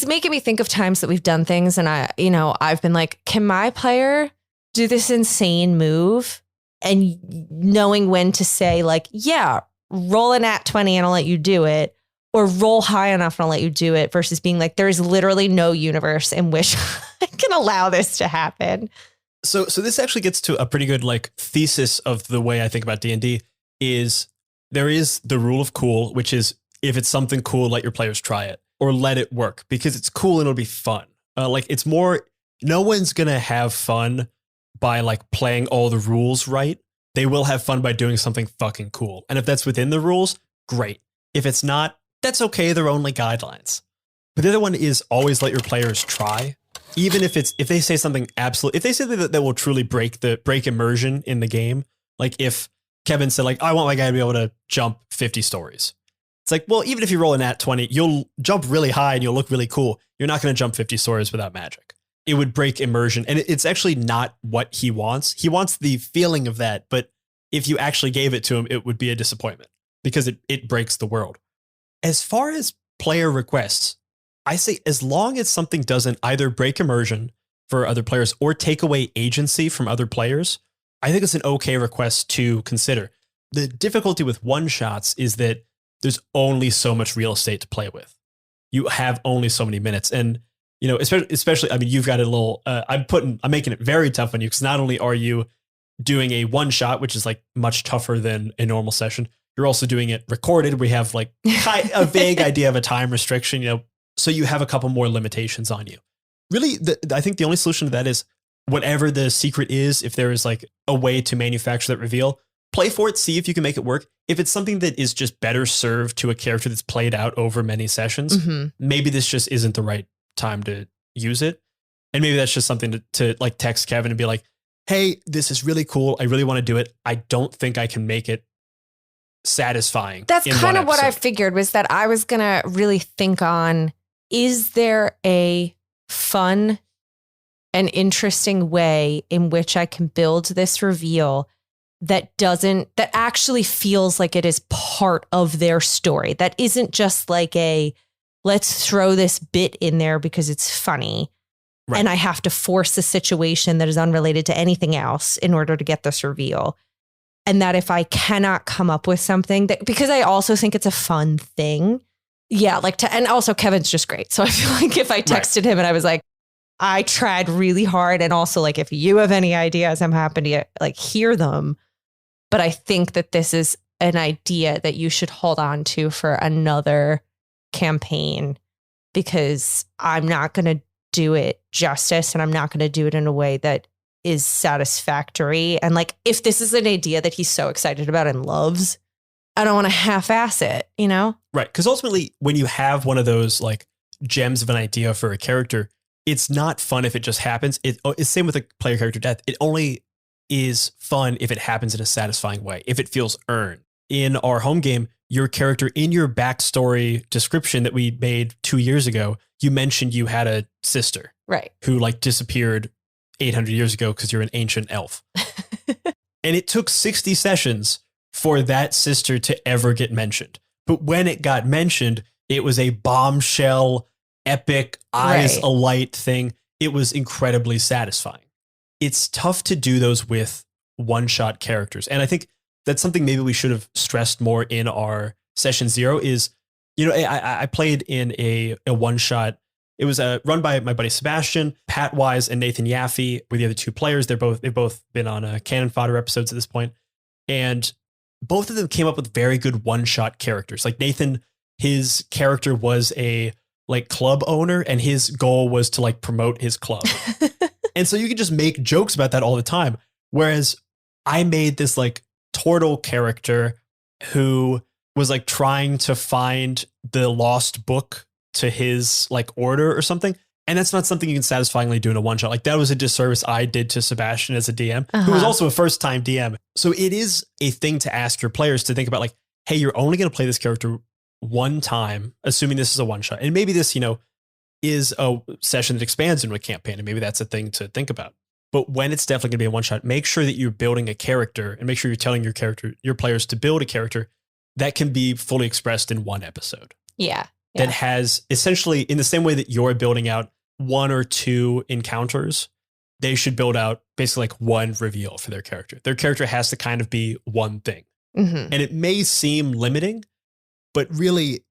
S2: making me think of times that we've done things and I've been like, can my player do this insane move? And knowing when to say like, yeah, roll an at 20 and I'll let you do it. Or roll high enough and I'll let you do it, versus being like, there is literally no universe in which I can allow this to happen.
S1: So this actually gets to a pretty good like thesis of the way I think about D&D is there is the rule of cool, which is if it's something cool, let your players try it or let it work because it's cool and it'll be fun. Like it's more, no one's going to have fun by like playing all the rules right. They will have fun by doing something fucking cool. And if that's within the rules, great. If it's not, that's okay. They're only guidelines. But the other one is always let your players try. Even if they say something if they say that will truly break immersion in the game. Like if Kevin said like, I want my guy to be able to jump 50 stories. It's like, well, even if you roll an at 20, you'll jump really high and you'll look really cool. You're not going to jump 50 stories without magic. it would break immersion. And it's actually not what he wants. He wants the feeling of that. But if you actually gave it to him, it would be a disappointment because it breaks the world. As far as player requests, I say as long as something doesn't either break immersion for other players or take away agency from other players, I think it's an okay request to consider. The difficulty with one-shots is that there's only so much real estate to play with. You have only so many minutes. And, especially, I mean, you've got a little, I'm making it very tough on you because not only are you doing a one-shot, which is like much tougher than a normal session, you're also doing it recorded. We have like a vague idea of a time restriction, so you have a couple more limitations on you. Really, I think the only solution to that is whatever the secret is, if there is like a way to manufacture that reveal, play for it, see if you can make it work. If it's something that is just better served to a character that's played out over many sessions, maybe this just isn't the right time to use it. And maybe that's just something to like text Kevin and be like, hey, this is really cool. I really want to do it. I don't think I can make it satisfying.
S2: That's kind of what I figured, was that I was going to really think on, is there a fun and interesting way in which I can build this reveal that actually feels like it is part of their story, that isn't just like let's throw this bit in there because it's funny. Right. And I have to force a situation that is unrelated to anything else in order to get this reveal. And that if I cannot come up with something that, because I also think it's a fun thing. Yeah. And also Kevin's just great. So I feel like if I texted him and I was like, I tried really hard. And also like, if you have any ideas, I'm happy to like hear them. But I think that this is an idea that you should hold on to for another campaign, because I'm not going to do it justice and I'm not going to do it in a way that is satisfactory. And like, if this is an idea that he's so excited about and loves, I don't want to half-ass it, Right. Because ultimately, when you have one of those like gems of an idea for a character, it's not fun if it just happens. It's same with a player character death. It only is fun if it happens in a satisfying way, if it feels earned. In our home game, your character, in your backstory description that we made 2 years ago, you mentioned you had a sister, right, who like disappeared 800 years ago because you're an ancient elf. And it took 60 sessions for that sister to ever get mentioned. But when it got mentioned, it was a bombshell, epic, eyes alight thing. It was incredibly satisfying. It's tough to do those with one-shot characters. And I think that's something maybe we should have stressed more in our session 0 is, I played in a one-shot. It was run by my buddy Sebastian. Pat Wise and Nathan Yaffe were the other two players. They've both been on Cannon Fodder episodes at this point. And both of them came up with very good one-shot characters. Like Nathan, his character was a like club owner, and his goal was to like promote his club. And so you could just make jokes about that all the time. Whereas I made this like turtle character who was like trying to find the lost book to his like order or something. And that's not something you can satisfyingly do in a one shot. Like that was a disservice I did to Sebastian as a DM, who was also a first time DM. So it is a thing to ask your players to think about like, hey, you're only going to play this character one time, assuming this is a one shot. And maybe this, is a session that expands into a campaign. And maybe that's a thing to think about. But when it's definitely going to be a one shot, make sure that you're building a character and make sure you're telling your players to build a character that can be fully expressed in one episode. Yeah. That has essentially, in the same way that you're building out 1 or 2 encounters, they should build out basically like one reveal for their character. Their character has to kind of be one thing. Mm-hmm. And it may seem limiting, but really,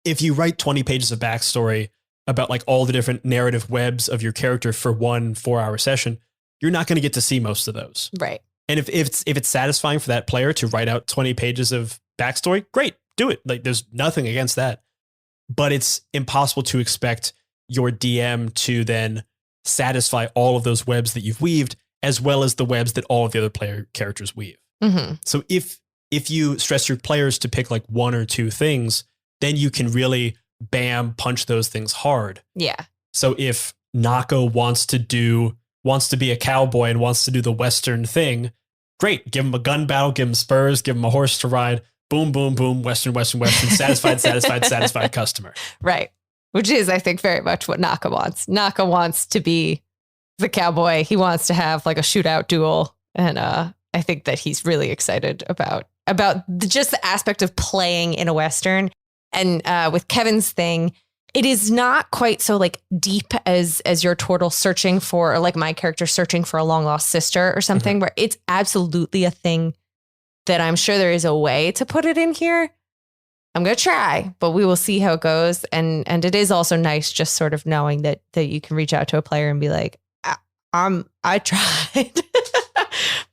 S2: if you write 20 pages of backstory about like all the different narrative webs of your character for 1 4-hour session, you're not going to get to see most of those. Right. And if it's satisfying for that player to write out 20 pages of backstory, great, do it. Like there's nothing against that. But it's impossible to expect your DM to then satisfy all of those webs that you've weaved, as well as the webs that all of the other player characters weave. Mm-hmm. So if you stress your players to pick like 1 or 2 things, then you can really punch those things hard. Yeah. So if Nako wants to be a cowboy and wants to do the Western thing, great. Give him a gun battle, give him spurs, give him a horse to ride. Boom, boom, boom. Western, satisfied customer. Right. Which is, I think, very much what Naka wants. Naka wants to be the cowboy. He wants to have like a shootout duel. And I think that he's really excited about just the aspect of playing in a Western. And with Kevin's thing, it is not quite so like deep as your turtle searching for, or like my character searching for a long lost sister or something, where it's absolutely a thing that I'm sure there is a way to put it in here. I'm going to try, but we will see how it goes. And it is also nice just sort of knowing that you can reach out to a player and be like, I tried,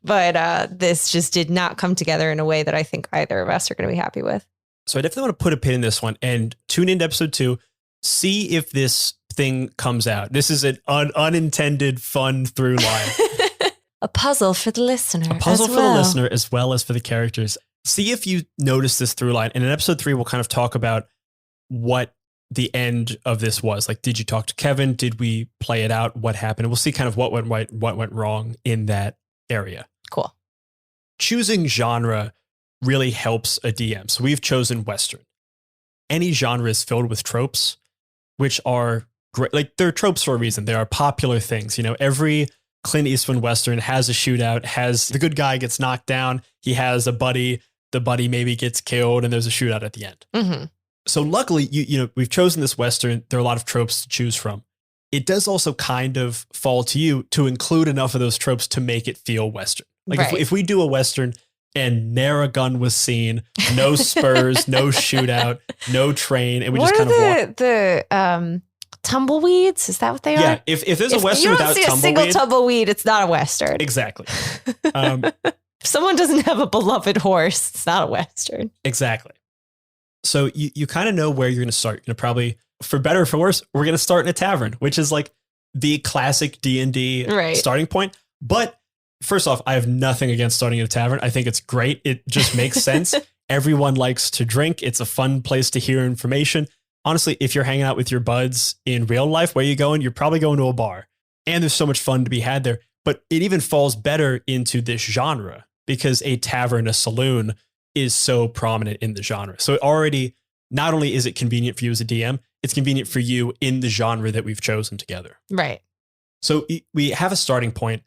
S2: but this just did not come together in a way that I think either of us are going to be happy with.
S1: So I definitely want to put a pin in this one and tune into episode 2. See if this thing comes out. This is an unintended fun through line.
S2: A puzzle for the listener.
S1: A puzzle for the listener as well as for the characters. See if you notice this through line. And in episode 3, we'll kind of talk about what the end of this was. Like, did you talk to Kevin? Did we play it out? What happened? And we'll see kind of what went right, what went wrong in that area.
S2: Cool.
S1: Choosing genre really helps a DM. So we've chosen Western. Any genre is filled with tropes, which are great. Like, they're tropes for a reason. They are popular things. You know, every Clint Eastwood Western has a shootout, has the good guy gets knocked down. He has a buddy. The buddy maybe gets killed and there's a shootout at the end. Mm-hmm. So luckily, you know, we've chosen this Western. There are a lot of tropes to choose from. It does also kind of fall to you to include enough of those tropes to make it feel Western. Like right. if we do a Western and ne'er a gun was seen, no spurs, no shootout, no train, and we just kind of walk.
S2: The tumbleweeds? Is that what they are?
S1: Yeah. If there's a Western without tumbleweed,
S2: you don't see a single tumbleweed, it's not a Western.
S1: Exactly.
S2: If someone doesn't have a beloved horse, it's not a Western.
S1: Exactly. So you kind of know where you're going to start. You're going to probably, for better or for worse, we're going to start in a tavern, which is like the classic D&D starting point. But first off, I have nothing against starting in a tavern. I think it's great. It just makes sense. Everyone likes to drink. It's a fun place to hear information. Honestly, if you're hanging out with your buds in real life, where are you going? You're probably going to a bar. And there's so much fun to be had there. But it even falls better into this genre because a tavern, a saloon, is so prominent in the genre. So it already, not only is it convenient for you as a DM, it's convenient for you in the genre that we've chosen together.
S2: Right.
S1: So we have a starting point,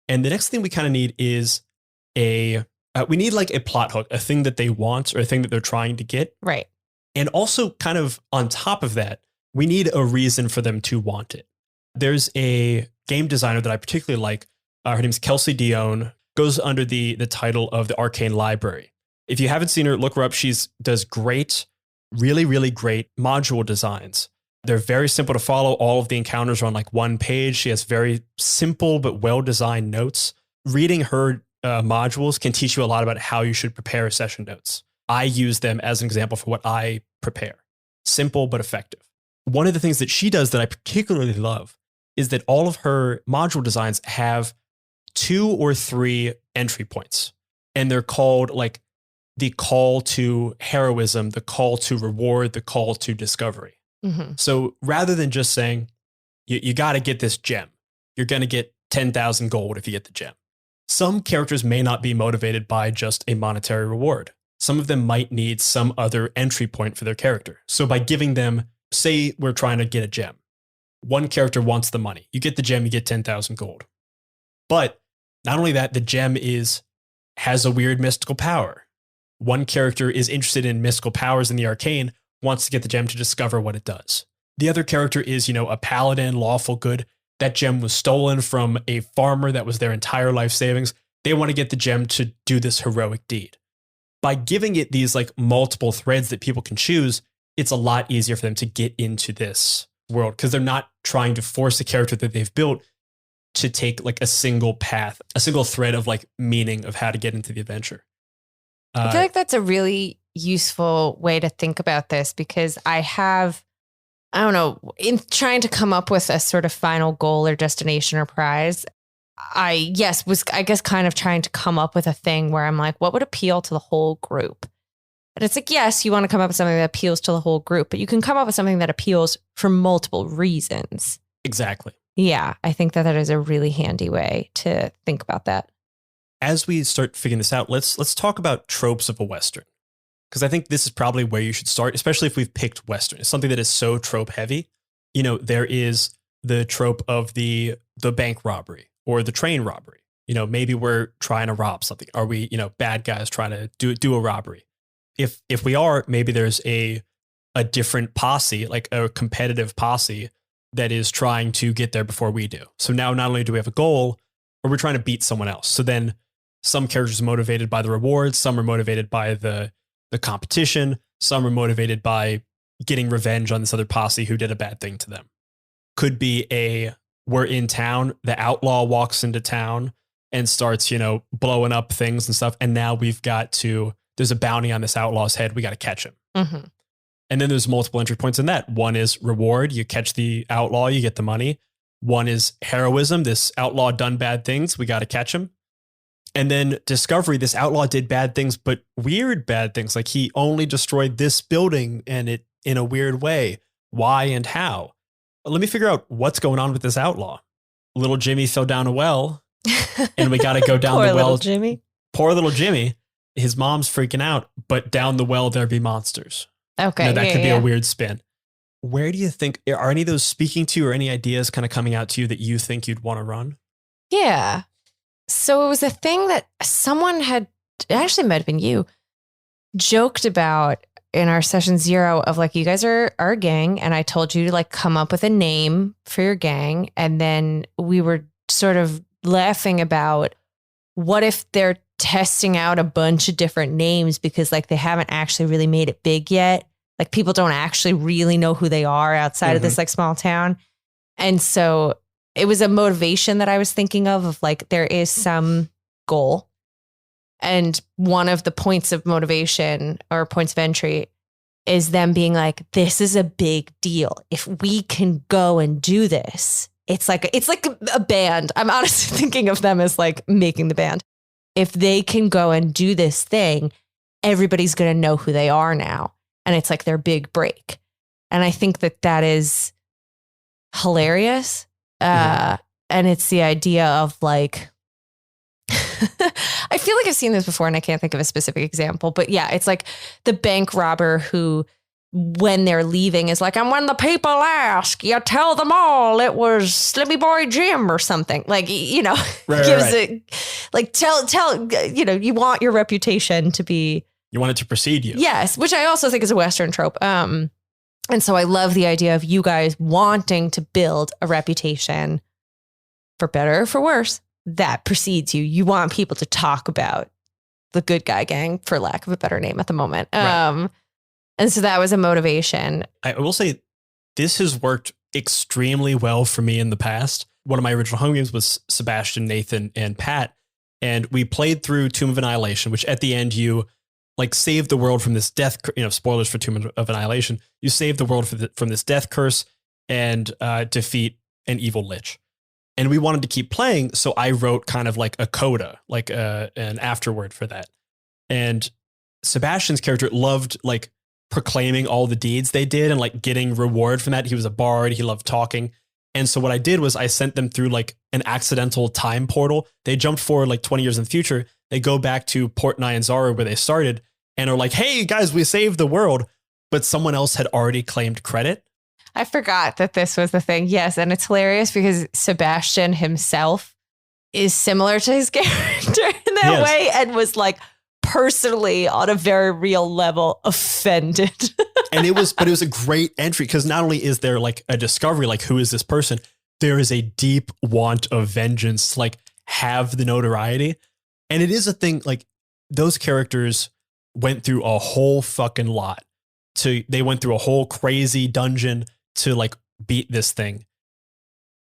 S1: and the next thing we kind of need is we need like a plot hook, a thing that they want or a thing that they're trying to get.
S2: Right.
S1: And also kind of on top of that, we need a reason for them to want it. There's a game designer that I particularly like. Her name's Kelsey Dione, goes under the title of the Arcane Library. If you haven't seen her, look her up. Does great, really, really great module designs. They're very simple to follow. All of the encounters are on like one page. She has very simple but well-designed notes. Reading her modules can teach you a lot about how you should prepare session notes. I use them as an example for what I prepare. Simple but effective. One of the things that she does that I particularly love is that all of her module designs have 2 or 3 entry points. And they're called like the call to heroism, the call to reward, the call to discovery. Mm-hmm. So rather than just saying, you got to get this gem, you're going to get 10,000 gold if you get the gem. Some characters may not be motivated by just a monetary reward. Some of them might need some other entry point for their character. So by giving them, say we're trying to get a gem. One character wants the money. You get the gem, you get 10,000 gold. But not only that, the gem has a weird mystical power. One character is interested in mystical powers in the arcane, wants to get the gem to discover what it does. The other character is, a paladin, lawful good. That gem was stolen from a farmer that was their entire life savings. They want to get the gem to do this heroic deed. By giving it these like multiple threads that people can choose, it's a lot easier for them to get into this world because they're not trying to force a character that they've built to take like a single path, a single thread of like meaning of how to get into the adventure.
S2: I feel like that's a really useful way to think about this because I don't know, in trying to come up with a sort of final goal or destination or prize, I was kind of trying to come up with a thing where I'm like, what would appeal to the whole group? And it's like, yes, you want to come up with something that appeals to the whole group, but you can come up with something that appeals for multiple reasons.
S1: Exactly.
S2: Yeah, I think that is a really handy way to think about that.
S1: As we start figuring this out, let's talk about tropes of a Western. Because I think this is probably where you should start, especially if we've picked Western. It's something that is so trope heavy. There is the trope of the the bank robbery or the train robbery. Maybe we're trying to rob something. Are we, bad guys trying to do a robbery? If we are, maybe there's a different posse, like a competitive posse that is trying to get there before we do. So now not only do we have a goal, but we're trying to beat someone else. So then some characters are motivated by the rewards, some are motivated by the competition, some are motivated by getting revenge on this other posse who did a bad thing to them. Could be we're in town, the outlaw walks into town and starts, blowing up things and stuff. And now there's a bounty on this outlaw's head. We got to catch him.
S2: Mm-hmm.
S1: And then there's multiple entry points in that. One is reward. You catch the outlaw, you get the money. One is heroism. This outlaw done bad things. We got to catch him. And then discovery. This outlaw did bad things, but weird bad things. Like he only destroyed this building and it in a weird way. Why and how? Let me figure out what's going on with this outlaw. Little Jimmy fell down a well and we got to go down the well.
S2: Poor little Jimmy.
S1: Poor little Jimmy. His mom's freaking out, but down the well, there be monsters.
S2: Okay.
S1: That could be a weird spin. Where do you think, are any of those speaking to you or any ideas kind of coming out to you that you think you'd want to run?
S2: Yeah. So it was a thing that someone it actually might have been you, joked about in our session 0 of like, you guys are a gang. And I told you to like come up with a name for your gang. And then we were sort of laughing about what if they're testing out a bunch of different names because like they haven't actually really made it big yet. Like people don't actually really know who they are outside of this like small town. And so it was a motivation that I was thinking of like there is some goal. And one of the points of motivation or points of entry is them being like, this is a big deal. If we can go and do this, it's like a band. I'm honestly thinking of them as like making the band. If they can go and do this thing, everybody's going to know who they are now. And it's like their big break. And I think that is hilarious. And it's the idea of like, I feel like I've seen this before and I can't think of a specific example, but yeah, it's like the bank robber who, when they're leaving is like, and when the people ask, you tell them all it was Slimmy Boy Jim or something like, it like, tell, you want your reputation to be,
S1: you want it to precede you.
S2: Yes. Which I also think is a Western trope. And so I love the idea of you guys wanting to build a reputation for better or for worse that precedes you. You want people to talk about the good guy gang, for lack of a better name at the moment. Right. And so that was a motivation. I
S1: will say this has worked extremely well for me in the past. One of my original home games was Sebastian, Nathan, and Pat. And we played through Tomb of Annihilation, which at the end you like save the world from this death, spoilers for Tomb of Annihilation. You save the world from this death curse and defeat an evil lich. And we wanted to keep playing. So I wrote kind of like a coda, like an afterword for that. And Sebastian's character loved like proclaiming all the deeds they did and like getting reward from that. He was a bard. He loved talking. And so what I did was I sent them through like an accidental time portal. They jumped forward like 20 years in the future. They go back to Port Nyanzara where they started and are like, hey guys, we saved the world. But someone else had already claimed credit.
S2: I forgot that this was the thing. Yes. And it's hilarious because Sebastian himself is similar to his character in that way and was like personally on a very real level offended.
S1: And it was a great entry because not only is there like a discovery, like who is this person? There is a deep want of vengeance, like have the notoriety. And it is a thing like those characters went through a whole fucking lot. They went through a whole crazy dungeon to like beat this thing.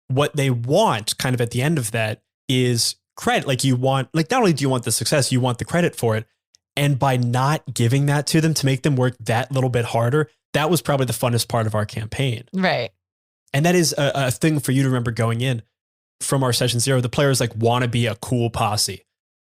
S1: What they want kind of at the end of that is credit. Like you want, like not only do you want the success, you want the credit for it. And by not giving that to them to make them work that little bit harder, that was probably the funnest part of our campaign.
S2: Right.
S1: And that is a thing for you to remember going in from our session 0. The players like want to be a cool posse.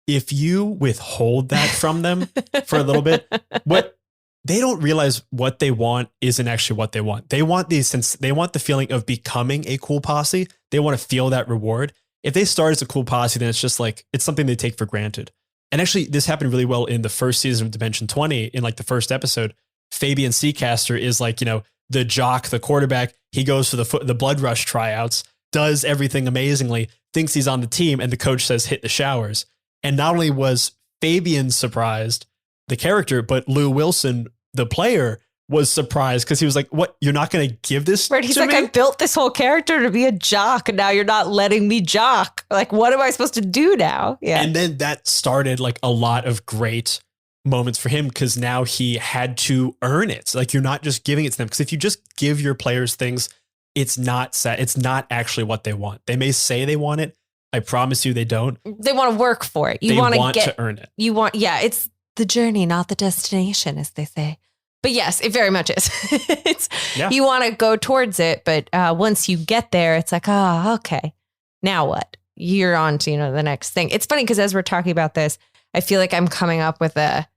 S1: If you withhold that from them for a little bit, what they don't realize what they want isn't actually what they want. They want the feeling of becoming a cool posse. They want to feel that reward. If they start as a cool posse, then it's just like, it's something they take for granted. And actually this happened really well in the first season of Dimension 20 in like the first episode. Fabian Seacaster is like, the jock, the quarterback. He goes to the Blood Rush tryouts does everything amazingly, thinks he's on the team, and the coach says, hit the showers. And not only was Fabian surprised, the character, but Lou Wilson, the player, was surprised because he was like, what, you're not going to give this
S2: right, he's
S1: to
S2: like,
S1: me?
S2: I built this whole character to be a jock, and now you're not letting me jock. Like, what am I supposed to do now? Yeah.
S1: And then that started like a lot of great moments for him because now he had to earn it. Like, you're not just giving it to them, because if you just give your players things, it's not set. It's not actually what they want. They may say they want it. I promise you they don't.
S2: They want to work for it.
S1: They want to earn it.
S2: It's the journey, not the destination, as they say. But yes, it very much is. You want to go towards it, but once you get there, it's like, oh, okay, now what? You're on to, the next thing. It's funny because as we're talking about this, I feel like I'm coming up with a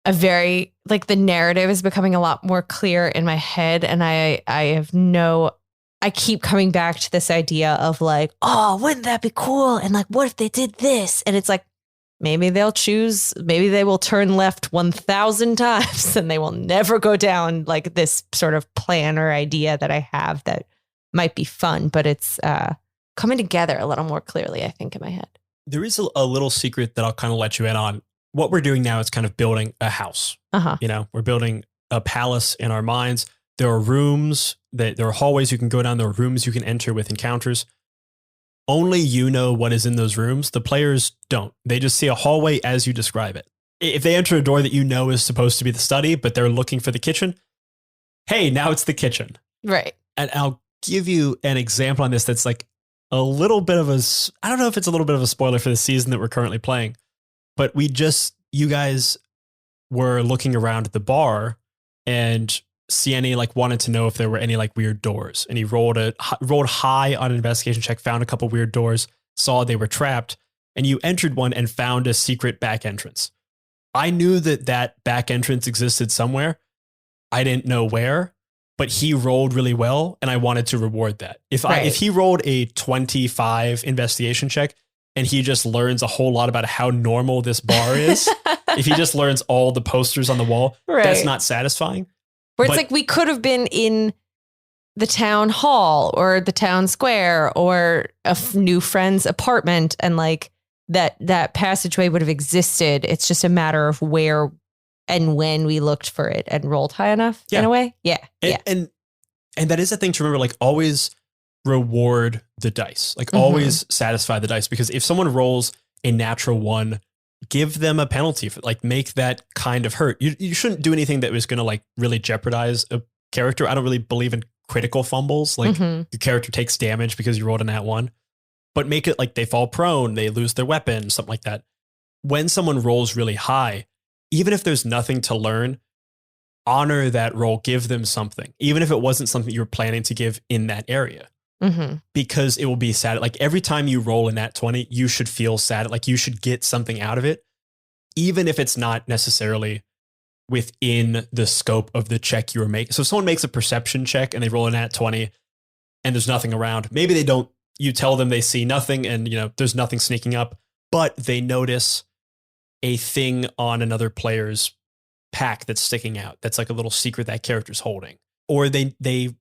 S2: very, like, the narrative is becoming a lot more clear in my head. And I keep coming back to this idea of like, oh, wouldn't that be cool? And like, what if they did this? And it's like, maybe they will turn left 1,000 times and they will never go down like this sort of plan or idea that I have that might be fun, but it's coming together a little more clearly, I think, in my head.
S1: There is a little secret that I'll kind of let you in on. What we're doing now is kind of building a house. We're building a palace in our minds. There are rooms, there are hallways you can go down. There are rooms you can enter with encounters. Only you know what is in those rooms. The players don't. They just see a hallway as you describe it. If they enter a door that you know is supposed to be the study, but they're looking for the kitchen, hey, now it's the kitchen.
S2: Right.
S1: And I'll give you an example on this that's like a little bit of I don't know if it's a little bit of a spoiler for the season that we're currently playing, but you guys were looking around the bar, and Sienna wanted to know if there were any weird doors, and he rolled high on an investigation check, found a couple weird doors, saw they were trapped, and you entered one and found a secret back entrance. I knew that back entrance existed somewhere. I didn't know where, but he rolled really well, and I wanted to reward that. If he rolled a 25 investigation check and he just learns a whole lot about how normal this bar is, if he just learns all the posters on the wall, that's not satisfying.
S2: Where it's like we could have been in the town hall or the town square or a new friend's apartment, and like that passageway would have existed. It's just a matter of where and when we looked for it and rolled high enough in a way. Yeah.
S1: And that is a thing to remember, always reward the dice, always satisfy the dice, because if someone rolls a natural one, give them a penalty for make that kind of hurt. You shouldn't do anything that was going to really jeopardize a character. I don't really believe in critical fumbles. Your character takes damage because you rolled a nat one, but make it they fall prone, they lose their weapon, something like that. When someone rolls really high, even if there's nothing to learn, honor that roll, give them something, even if it wasn't something you were planning to give in that area. Because it will be sad. Every time you roll in that 20, you should feel sad. You should get something out of it, even if it's not necessarily within the scope of the check you were making. So if someone makes a perception check and they roll in that 20 and there's nothing around, maybe they don't, you tell them they see nothing and there's nothing sneaking up, but they notice a thing on another player's pack that's sticking out. That's a little secret that character's holding, or they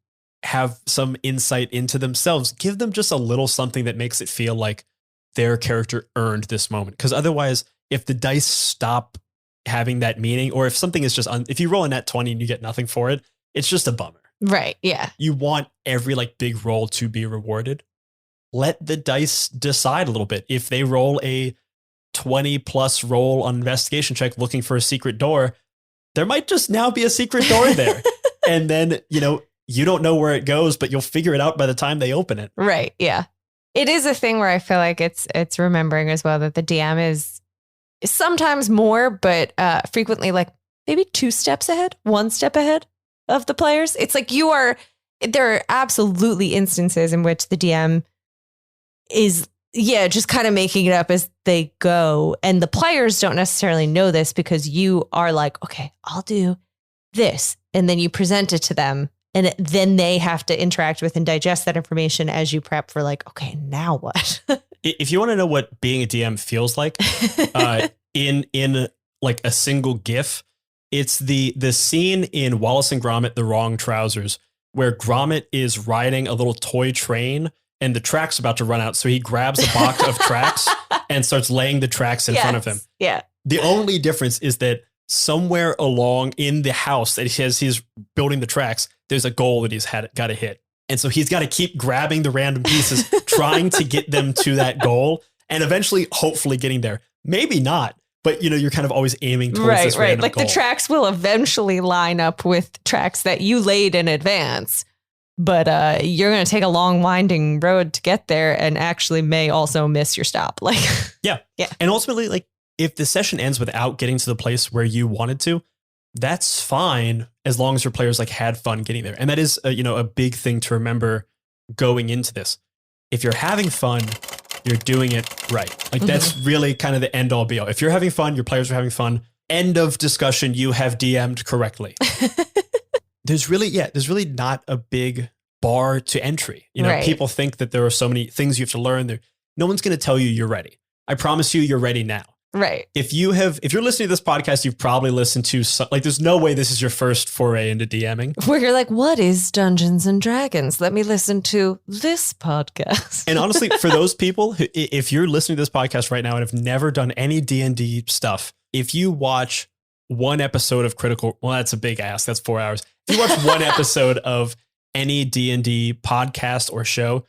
S1: have some insight into themselves. Give them just a little something that makes it feel like their character earned this moment. Because otherwise, if the dice stop having that meaning, or if something is just, if you roll a nat 20 and you get nothing for it, it's just a bummer.
S2: Right. Yeah.
S1: You want every big roll to be rewarded. Let the dice decide a little bit. If they roll a 20 plus roll on investigation check looking for a secret door, there might just now be a secret door there. And then, you don't know where it goes, but you'll figure it out by the time they open it.
S2: Right. Yeah. It is a thing where I feel like it's remembering as well that the DM is sometimes more, but frequently maybe 2 steps ahead, 1 step ahead of the players. It's there are absolutely instances in which the DM is, just kind of making it up as they go. And the players don't necessarily know this because you are okay, I'll do this. And then you present it to them. And then they have to interact with and digest that information as you prep for okay, now what?
S1: If you want to know what being a DM feels like, in a single GIF, it's the scene in Wallace and Gromit: The Wrong Trousers, where Gromit is riding a little toy train and the track's about to run out. So he grabs a box of tracks and starts laying the tracks in front of him.
S2: Yeah.
S1: The only difference is that somewhere along in the house that he's building the tracks, there's a goal that he's got to hit. And so he's got to keep grabbing the random pieces, trying to get them to that goal and eventually, hopefully getting there. Maybe not, but you're kind of always aiming towards this random
S2: Like
S1: goal.
S2: the tracks will eventually line up with tracks that you laid in advance, but you're going to take a long winding road to get there and actually may also miss your stop. Like,
S1: yeah. And ultimately, like if the session ends without getting to the place where you wanted to, that's fine as long as your players like had fun getting there. And that is a big thing to remember going into this. If you're having fun, you're doing it right. Like that's really kind of the end all be all. If you're having fun, your players are having fun. End of discussion. You have DM'd correctly. There's really not a big bar to entry. People think that there are so many things you have to learn. No one's going to tell you you're ready. I promise you're ready now.
S2: Right.
S1: If you're listening to this podcast, you've probably listened to there's no way this is your first foray into DMing.
S2: Where you're like, what is Dungeons and Dragons? Let me listen to this podcast.
S1: And honestly, for those people, if you're listening to this podcast right now and have never done any D&D stuff, if you watch one episode of that's a big ask. That's 4 hours. If you watch one episode of any D&D podcast or show,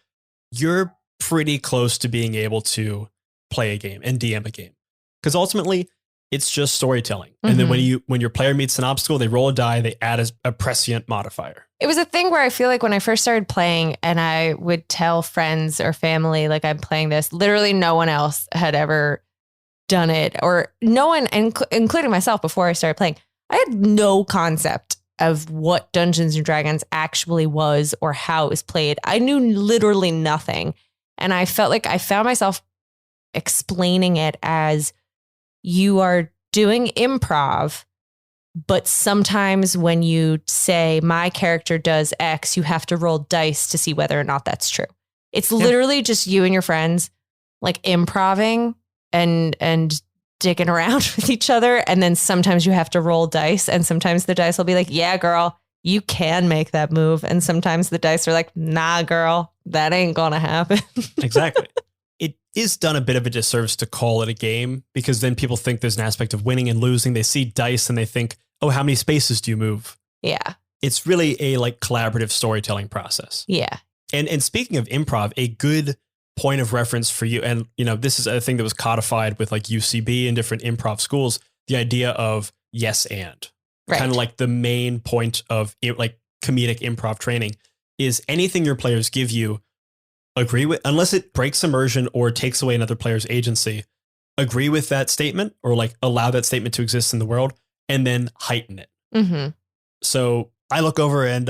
S1: you're pretty close to being able to play a game and DM a game. Because ultimately, it's just storytelling. And then when your player meets an obstacle, they roll a die, they add a prescient modifier.
S2: It was a thing where I feel like when I first started playing and I would tell friends or family, like I'm playing this, literally no one else had ever done it, or no one, including myself before I started playing. I had no concept of what Dungeons and Dragons actually was or how it was played. I knew literally nothing. And I felt like I found myself explaining it as you are doing improv, but sometimes when you say my character does X, you have to roll dice to see whether or not that's true. It's literally just you and your friends like improving and dicking around with each other. And then sometimes you have to roll dice, and sometimes the dice will be like, yeah, girl, you can make that move. And sometimes the dice are like, nah, girl, that ain't gonna happen.
S1: Exactly. It is done a bit of a disservice to call it a game, because then people think there's an aspect of winning and losing. They see dice and they think, oh, how many spaces do you move?
S2: Yeah.
S1: It's really a like collaborative storytelling process.
S2: Yeah.
S1: And speaking of improv, a good point of reference for you, and this is a thing that was codified with like UCB and different improv schools, the idea of yes and. Right. Kind of like the main point of like comedic improv training is anything your players give you, agree with, unless it breaks immersion or takes away another player's agency, agree with that statement or like allow that statement to exist in the world, and then heighten it. Mm-hmm. So I look over and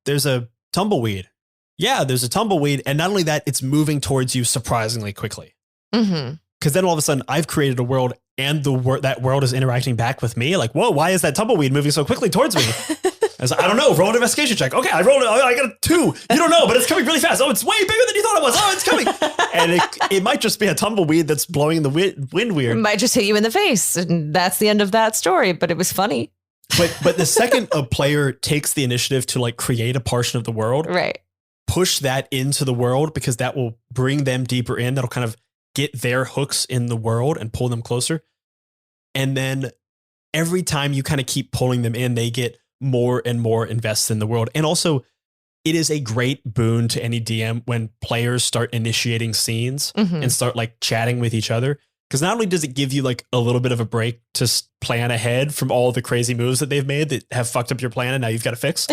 S1: there's a tumbleweed. Yeah, there's a tumbleweed. And not only that, it's moving towards you surprisingly quickly. Mm-hmm. Because then all of a sudden I've created a world and that world is interacting back with me. Like, whoa, why is that tumbleweed moving so quickly towards me? I was like, I don't know. Roll an investigation check. Okay, I rolled it. I got a 2. You don't know, but it's coming really fast. Oh, it's way bigger than you thought it was. Oh, it's coming. And it might just be a tumbleweed that's blowing in the wind weird.
S2: It might just hit you in the face. And that's the end of that story. But it was funny.
S1: But the second a player takes the initiative to like create a portion of the world,
S2: right,
S1: push that into the world, because that will bring them deeper in. That'll kind of get their hooks in the world and pull them closer. And then every time you kind of keep pulling them in, they get more and more invested in the world. And also, it is a great boon to any DM when players start initiating scenes and start like chatting with each other. Because not only does it give you like a little bit of a break to plan ahead from all the crazy moves that they've made that have fucked up your plan and now you've got to fix.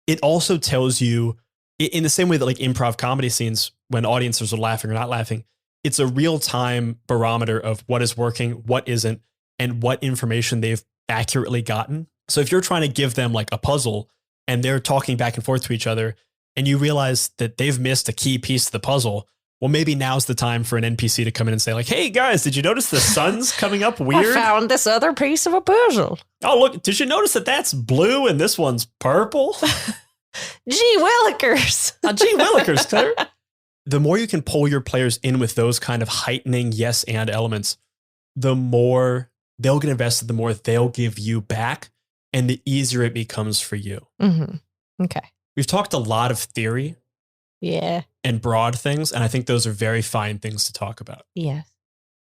S1: It also tells you, in the same way that like improv comedy scenes, when audiences are laughing or not laughing, it's a real-time barometer of what is working, what isn't, and what information they've accurately gotten. So if you're trying to give them like a puzzle and they're talking back and forth to each other and you realize that they've missed a key piece of the puzzle, well, maybe now's the time for an NPC to come in and say like, hey guys, did you notice the sun's coming up weird?
S2: I found this other piece of a puzzle.
S1: Oh, look, did you notice that that's blue and this one's purple?
S2: Gee willikers.
S1: Gee willikers, Claire. The more you can pull your players in with those kind of heightening yes and elements, the more they'll get invested, the more they'll give you back, and the easier it becomes for you.
S2: Mm-hmm. Okay.
S1: We've talked a lot of theory.
S2: Yeah.
S1: and broad things. And I think those are very fine things to talk about.
S2: Yes.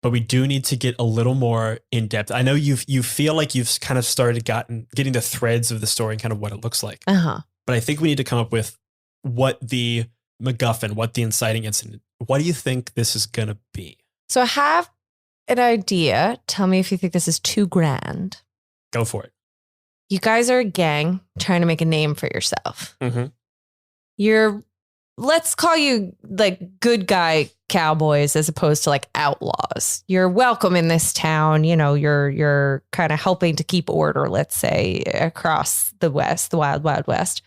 S1: But we do need to get a little more in depth. I know you feel like you've kind of started getting the threads of the story and kind of what it looks like.
S2: Uh-huh.
S1: But I think we need to come up with what the MacGuffin, what the inciting incident, what do you think this is going to be?
S2: So I have an idea. Tell me if you think this is too grand.
S1: Go for it.
S2: You guys are a gang trying to make a name for yourself.
S1: Mm-hmm.
S2: Let's call you like good guy cowboys as opposed to like outlaws. You're welcome in this town. You know, you're kind of helping to keep order, let's say, across the West, the wild, wild West,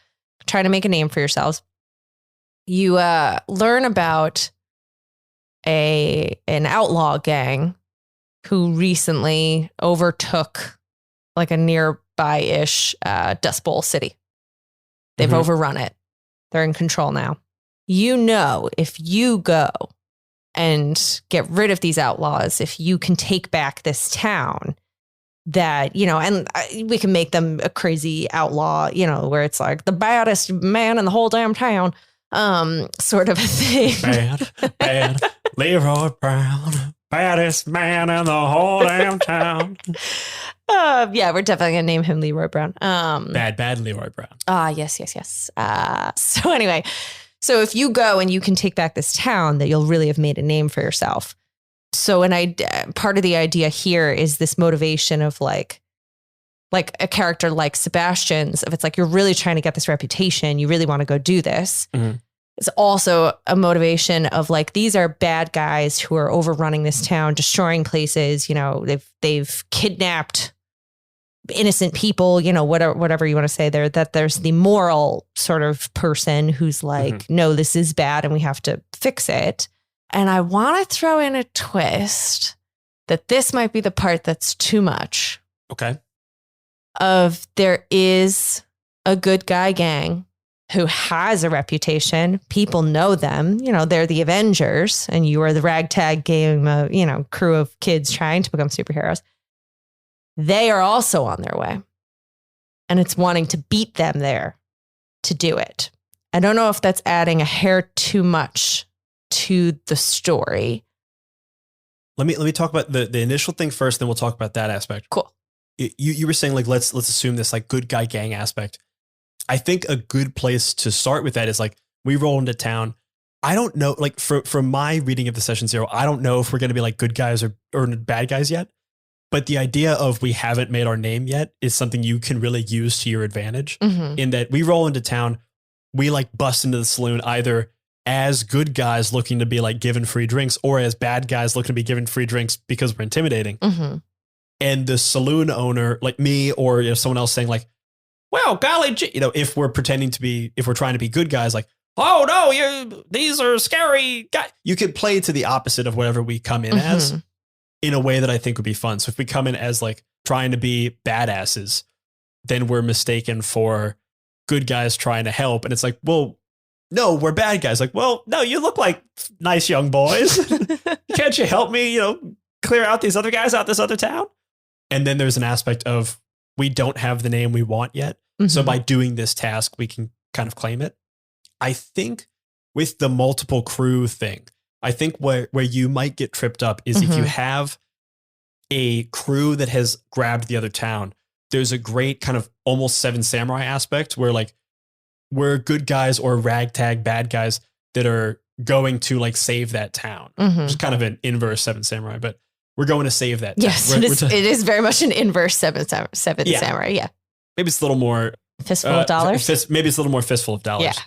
S2: trying to make a name for yourselves. You learn about an outlaw gang who recently overtook like a nearby-ish Dust Bowl city. They've overrun it. They're in control now. You know, if you go and get rid of these outlaws, if you can take back this town, that, you know, and we can make them a crazy outlaw, you know, where it's like the baddest man in the whole damn town, sort of a thing.
S1: Bad, Leroy Brown, baddest man in the whole damn town.
S2: Yeah, we're definitely gonna name him Leroy Brown.
S1: Bad Leroy Brown.
S2: Yes. So anyway, so if you go and you can take back this town, that you'll really have made a name for yourself. So, part of the idea here is this motivation of like a character like Sebastian's. If it's like you're really trying to get this reputation, you really want to go do this.
S1: Mm-hmm.
S2: It's also a motivation of like, these are bad guys who are overrunning this town, destroying places. You know, they've kidnapped innocent people, you know, whatever you want to say there, that there's the moral sort of person who's like, no, this is bad and we have to fix it. And I want to throw in a twist that this might be the part that's too much.
S1: Okay.
S2: Of there is a good guy gang who has a reputation. People know them. You know, they're the Avengers and you are the ragtag game, crew of kids trying to become superheroes. They are also on their way. And it's wanting to beat them there to do it. I don't know if that's adding a hair too much to the story.
S1: Let me talk about the initial thing first, then we'll talk about that aspect.
S2: Cool.
S1: You were saying like let's assume this like good guy gang aspect. I think a good place to start with that is like we roll into town. I don't know, like from my reading of the session zero, I don't know if we're going to be like good guys or bad guys yet. But the idea of we haven't made our name yet is something you can really use to your advantage in that we roll into town. We like bust into the saloon either as good guys looking to be like given free drinks or as bad guys looking to be given free drinks because we're intimidating. And the saloon owner, like me or someone else saying like, well, golly, if we're trying to be good guys, like, oh no, these are scary guys. You could play to the opposite of whatever we come in as in a way that I think would be fun. So if we come in as like trying to be badasses, then we're mistaken for good guys trying to help. And it's like, well, no, we're bad guys. Like, well, no, you look like nice young boys. Can't you help me, clear out these other guys out this other town? And then there's an aspect of we don't have the name we want yet. So by doing this task, we can kind of claim it. I think with the multiple crew thing, I think where you might get tripped up is if you have a crew that has grabbed the other town, there's a great kind of almost Seven Samurai aspect where like we're good guys or ragtag bad guys that are going to like save that town. Which is kind of an inverse Seven Samurai, but we're going to save that town.
S2: Yes, it is very much an inverse Seven Samurai. Yeah.
S1: Maybe it's a little more
S2: fistful of dollars.
S1: Maybe it's a little more fistful of dollars.
S2: Yeah.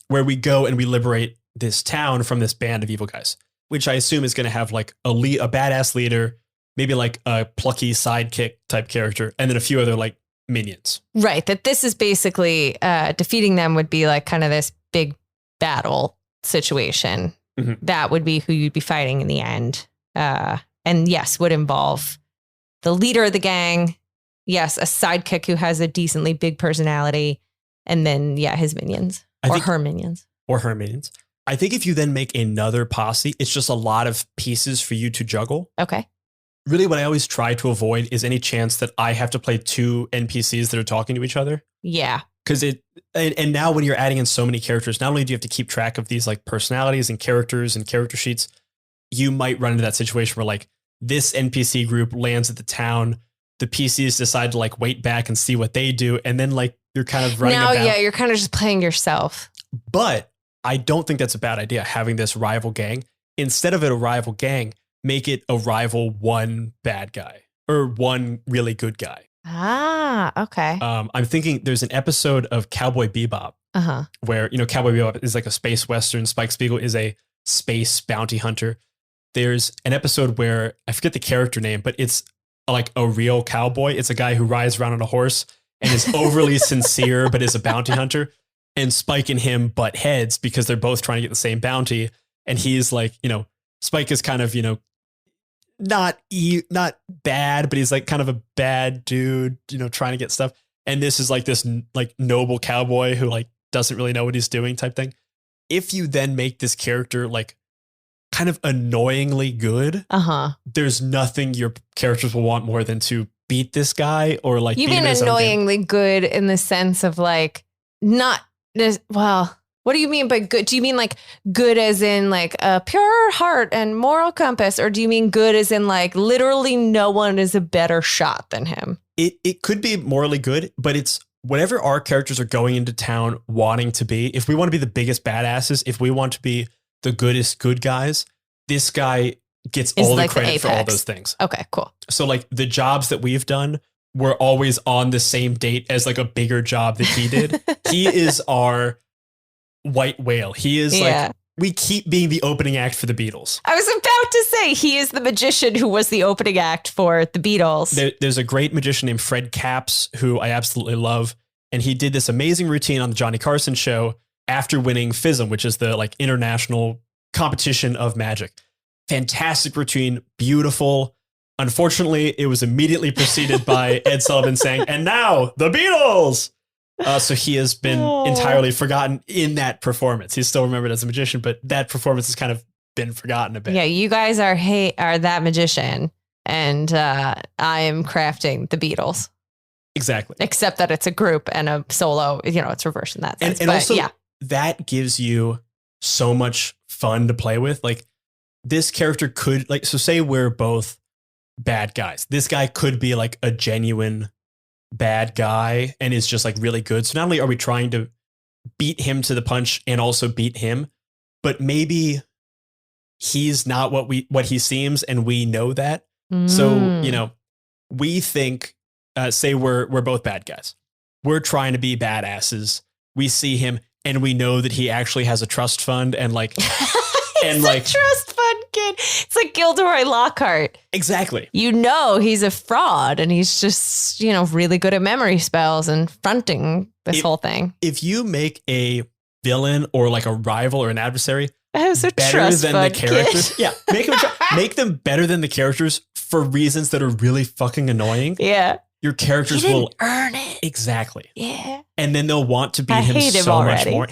S1: Where we go and we liberate this town from this band of evil guys, which I assume is going to have like a badass leader, maybe like a plucky sidekick type character, and then a few other like minions. Right.
S2: That this is basically defeating them would be like kind of this big battle situation. That would be who you'd be fighting in the end. And yes, would involve the leader of the gang. Yes, a sidekick who has a decently big personality. And then, his minions her minions.
S1: Or her minions. I think if you then make another posse, it's just a lot of pieces for you to juggle.
S2: Okay.
S1: Really, what I always try to avoid is any chance that I have to play two NPCs that are talking to each other.
S2: Yeah.
S1: Because and now when you're adding in so many characters, not only do you have to keep track of these like personalities and characters and character sheets, you might run into that situation where like this NPC group lands at the town, the PCs decide to like wait back and see what they do, and then like you're kind of running
S2: now,
S1: about.
S2: yeah, you're kind of just playing yourself.
S1: But I don't think that's a bad idea, having this rival gang. Instead of it a rival gang, make it a rival one bad guy or one really good guy.
S2: Ah, okay.
S1: I'm thinking there's an episode of Cowboy Bebop where, you know, Cowboy Bebop is like a space Western. Spike Spiegel is a space bounty hunter. There's an episode where I forget the character name, but it's like a real cowboy. It's a guy who rides around on a horse and is overly sincere, but is a bounty hunter. And Spike and him butt heads because they're both trying to get the same bounty. And he's like, you know, Spike is kind of, you know, not bad, but he's like kind of a bad dude, you know, trying to get stuff. And this is like this like noble cowboy who like doesn't really know what he's doing type thing. If you then make this character like kind of annoyingly good, there's nothing your characters will want more than to beat this guy or like.
S2: You mean annoyingly good in the sense of like not this? Well, what do you mean by good? Do you mean like good as in like a pure heart and moral compass, or do you mean good as in like literally no one is a better shot than him?
S1: It could be morally good, but it's whatever our characters are going into town wanting to be. If we want to be the biggest badasses, if we want to be the goodest good guys, this guy gets all the credit for all those things.
S2: Okay, cool.
S1: So like the jobs that we've done, we're always on the same date as like a bigger job that he did. He is our white whale. He is like, we keep being the opening act for the Beatles.
S2: I was about to say he is the magician who was the opening act for the Beatles.
S1: There's a great magician named Fred Capps who I absolutely love. And he did this amazing routine on the Johnny Carson show after winning FISM, which is the like international competition of magic. Fantastic routine, beautiful. Unfortunately, it was immediately preceded by Ed Sullivan saying, "And now the Beatles." So he has been entirely forgotten in that performance. He's still remembered as a magician, but that performance has kind of been forgotten a bit.
S2: Yeah, you guys are that magician, and I am crafting the Beatles.
S1: Exactly.
S2: Except that it's a group and a solo, you know, it's reverse in that sense.
S1: And also, that gives you so much fun to play with. Like this character could like, so say we're both bad guys. This guy could be like a genuine bad guy and is just like really good. So not only are we trying to beat him to the punch and also beat him, but maybe he's not what he seems, and we know that. So, you know, we think, say we're both bad guys. We're trying to be badasses. We see him and we know that he actually has a trust fund and like and like
S2: a trust fund kid. It's like Gilderoy Lockhart.
S1: Exactly.
S2: You know, he's a fraud and he's just, you know, really good at memory spells and fronting this whole thing.
S1: If you make a villain or like a rival or an adversary
S2: better
S1: than the characters, make them better than the characters for reasons that are really fucking annoying.
S2: Yeah.
S1: Your characters will
S2: earn it.
S1: Exactly.
S2: Yeah.
S1: And then they'll want to beat him so much more.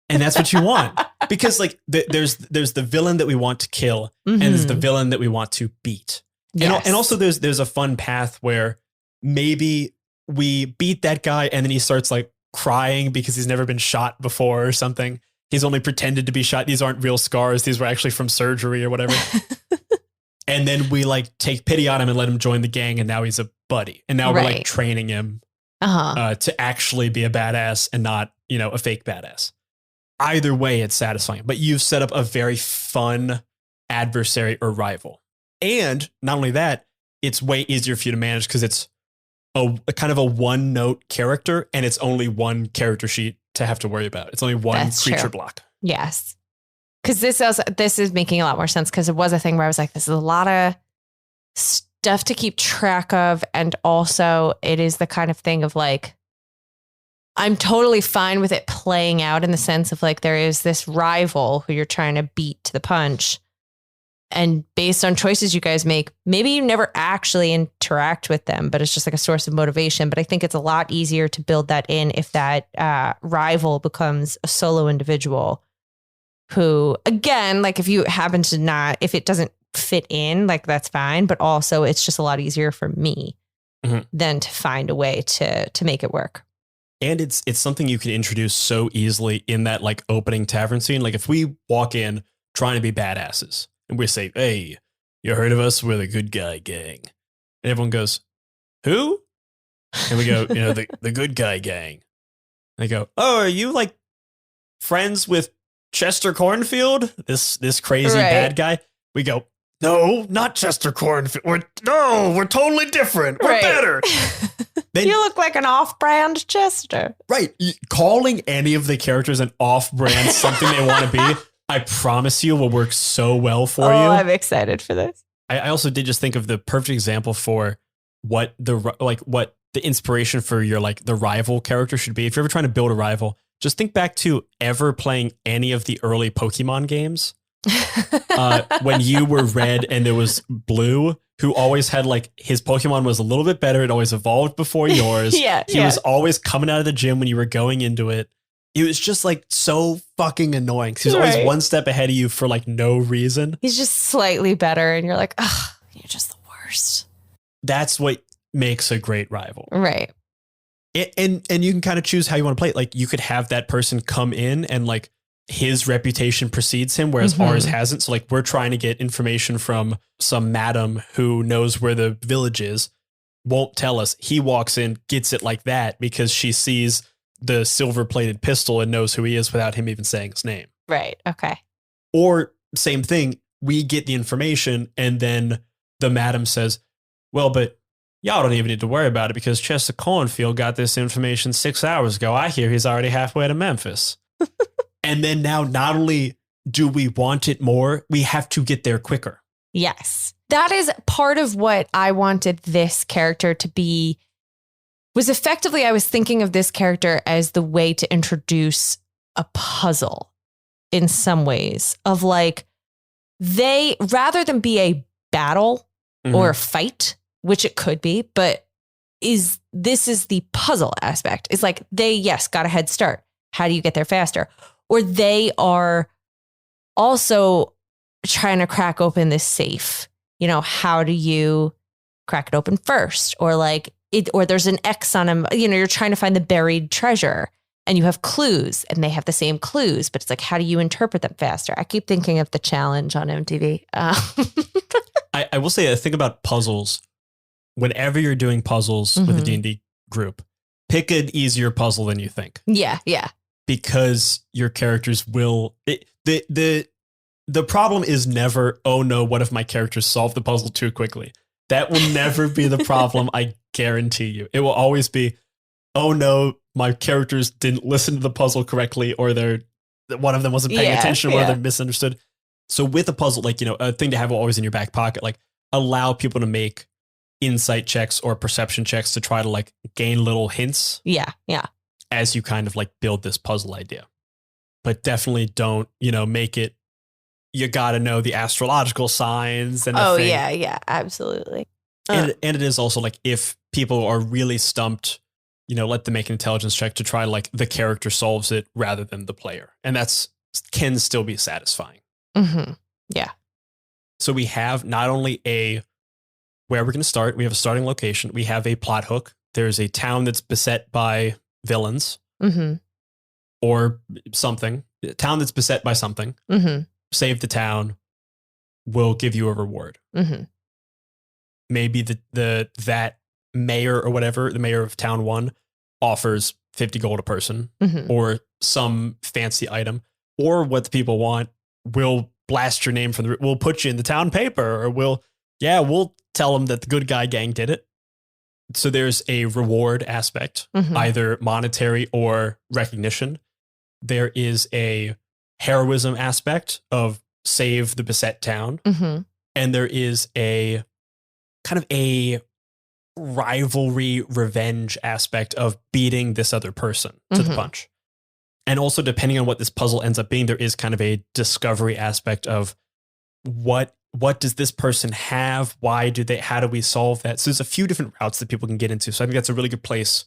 S1: And that's what you want. Because like there's the villain that we want to kill and there's the villain that we want to beat. Yes. And also there's a fun path where maybe we beat that guy and then he starts like crying because he's never been shot before or something. He's only pretended to be shot. These aren't real scars. These were actually from surgery or whatever. And then we like take pity on him and let him join the gang. And now he's a buddy. And now we're like training him to actually be a badass and not, you know, a fake badass. Either way, it's satisfying. But you've set up a very fun adversary or rival. And not only that, it's way easier for you to manage because it's a kind of a one note character and it's only one character sheet to have to worry about. It's only one creature block.
S2: Yes. Because this is making a lot more sense because it was a thing where I was like, this is a lot of stuff to keep track of. And also it is the kind of thing of like, I'm totally fine with it playing out in the sense of like, there is this rival who you're trying to beat to the punch. And based on choices you guys make, maybe you never actually interact with them, but it's just like a source of motivation. But I think it's a lot easier to build that in if that rival becomes a solo individual who, again, like if you happen to not, if it doesn't fit in, like that's fine. But also it's just a lot easier for me than to find a way to make it work.
S1: And it's something you can introduce so easily in that like opening tavern scene. Like if we walk in trying to be badasses and we say, "Hey, you heard of us? We're the good guy gang." And everyone goes, "Who?" And we go, the good guy gang. And they go, "Oh, are you like friends with Chester Cornfield? This crazy bad guy?" We go, "No, not Chester Cornfield. We're totally different. We're better." Then,
S2: you look like an off-brand Chester.
S1: Right. Calling any of the characters an off-brand something they want to be, I promise you will work so well for you.
S2: I'm excited for this.
S1: I also did just think of the perfect example for what the inspiration for your like the rival character should be. If you're ever trying to build a rival, just think back to ever playing any of the early Pokemon games. When you were red and there was blue, who always had like his Pokemon was a little bit better. It always evolved before yours. He was always coming out of the gym when you were going into it. It was just like so fucking annoying. He was always one step ahead of you for like no reason.
S2: He's just slightly better. And you're like, ugh, you're just the worst.
S1: That's what makes a great rival.
S2: Right.
S1: And you can kind of choose how you want to play it. Like you could have that person come in and like his reputation precedes him, whereas ours hasn't. So like we're trying to get information from some madam who knows where the village is, won't tell us. He walks in, gets it like that because she sees the silver plated pistol and knows who he is without him even saying his name.
S2: Right. Okay.
S1: Or same thing, we get the information and then the madam says, "Well, but y'all don't even need to worry about it because Chester Cornfield got this information 6 hours ago. I hear he's already halfway to Memphis." And then now not only do we want it more, we have to get there quicker.
S2: Yes. That is part of what I wanted this character to be, was effectively I was thinking of this character as the way to introduce a puzzle in some ways of like, they, rather than be a battle or a fight, which it could be, but this is the puzzle aspect. It's like they, yes, got a head start. How do you get there faster? Or they are also trying to crack open this safe. How do you crack it open first? Or like it, or there's an X on them. You're trying to find the buried treasure and you have clues and they have the same clues, but it's like, how do you interpret them faster? I keep thinking of The Challenge on MTV.
S1: I will say, I think about puzzles. Whenever you're doing puzzles with a D&D group, pick an easier puzzle than you think.
S2: Yeah. Yeah.
S1: Because your characters will, the problem is never, "Oh no, what if my characters solve the puzzle too quickly?" That will never be the problem. I guarantee you. It will always be, "Oh no, my characters didn't listen to the puzzle correctly," or one of them wasn't paying attention, one of them misunderstood. So with a puzzle, like, a thing to have always in your back pocket, like allow people to make insight checks or perception checks to try to like gain little hints.
S2: Yeah. Yeah.
S1: As you kind of like build this puzzle idea. But definitely don't, make it, you got to know the astrological signs and the thing.
S2: Yeah, absolutely.
S1: And it is also like, if people are really stumped, let them make an intelligence check to try like the character solves it rather than the player. And can still be satisfying.
S2: Yeah.
S1: So we have not only where we're going to start, we have a starting location. We have a plot hook. There's a town that's beset by villains or something. A town that's beset by something. Save the town. Will give you a reward. Maybe that mayor or whatever, the mayor of town 1, offers 50 gold a person or some fancy item, or what the people want. We'll blast your name from we'll put you in the town paper, or we'll tell them that the good guy gang did it. So there's a reward aspect, either monetary or recognition. There is a heroism aspect of save the beset town. And there is a kind of a rivalry revenge aspect of beating this other person to the punch. And also, depending on what this puzzle ends up being, there is kind of a discovery aspect of what does this person have? How do we solve that? So there's a few different routes that people can get into. So I think that's a really good place.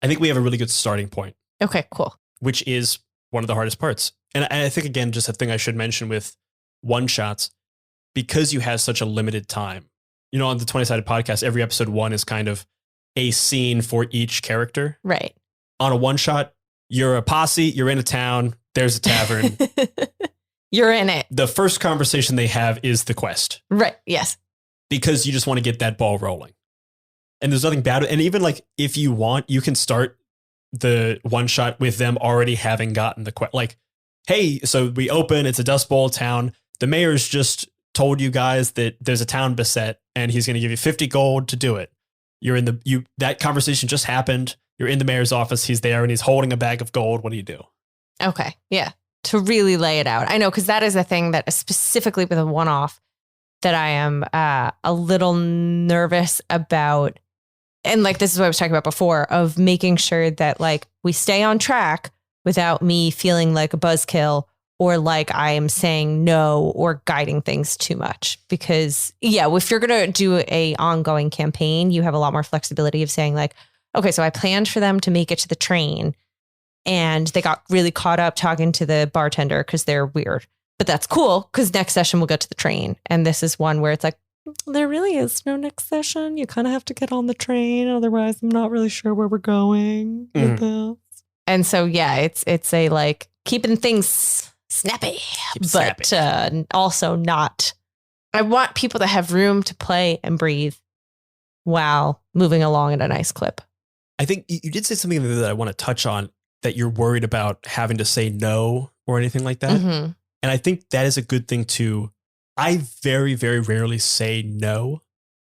S1: I think we have a really good starting point.
S2: Okay, cool.
S1: Which is one of the hardest parts. And I think, again, just a thing I should mention with one-shots, because you have such a limited time. On the 20-sided podcast, every episode 1 is kind of a scene for each character.
S2: Right.
S1: On a one shot, you're a posse, you're in a town, there's a tavern.
S2: You're in it.
S1: The first conversation they have is the quest.
S2: Right. Yes.
S1: Because you just want to get that ball rolling. And there's nothing bad. And even like, if you want, you can start the one shot with them already having gotten the quest. Like, hey, so we open, it's a Dust Bowl town. The mayor's just told you guys that there's a town beset and he's going to give you 50 gold to do it. You're in that conversation just happened. You're in the mayor's office. He's there and he's holding a bag of gold. What do you do?
S2: Okay. Yeah. To really lay it out. I know, because that is a thing that specifically with a one-off that I am a little nervous about. And like, this is what I was talking about before, of making sure that like we stay on track without me feeling like a buzzkill or like I am saying no or guiding things too much. Because if you're going to do a ongoing campaign, you have a lot more flexibility of saying like, okay, so I planned for them to make it to the train and they got really caught up talking to the bartender because they're weird. But that's cool because next session we'll get to the train. And this is one where it's like, there really is no next session. You kind of have to get on the train. Otherwise, I'm not really sure where we're going with this. And so, it's a like keeping things snappy, also not. I want people to have room to play and breathe while moving along at a nice clip.
S1: I think you did say something that I want to touch on, that you're worried about having to say no or anything like that.
S2: Mm-hmm.
S1: And I think that is a good thing too. I very, very rarely say no.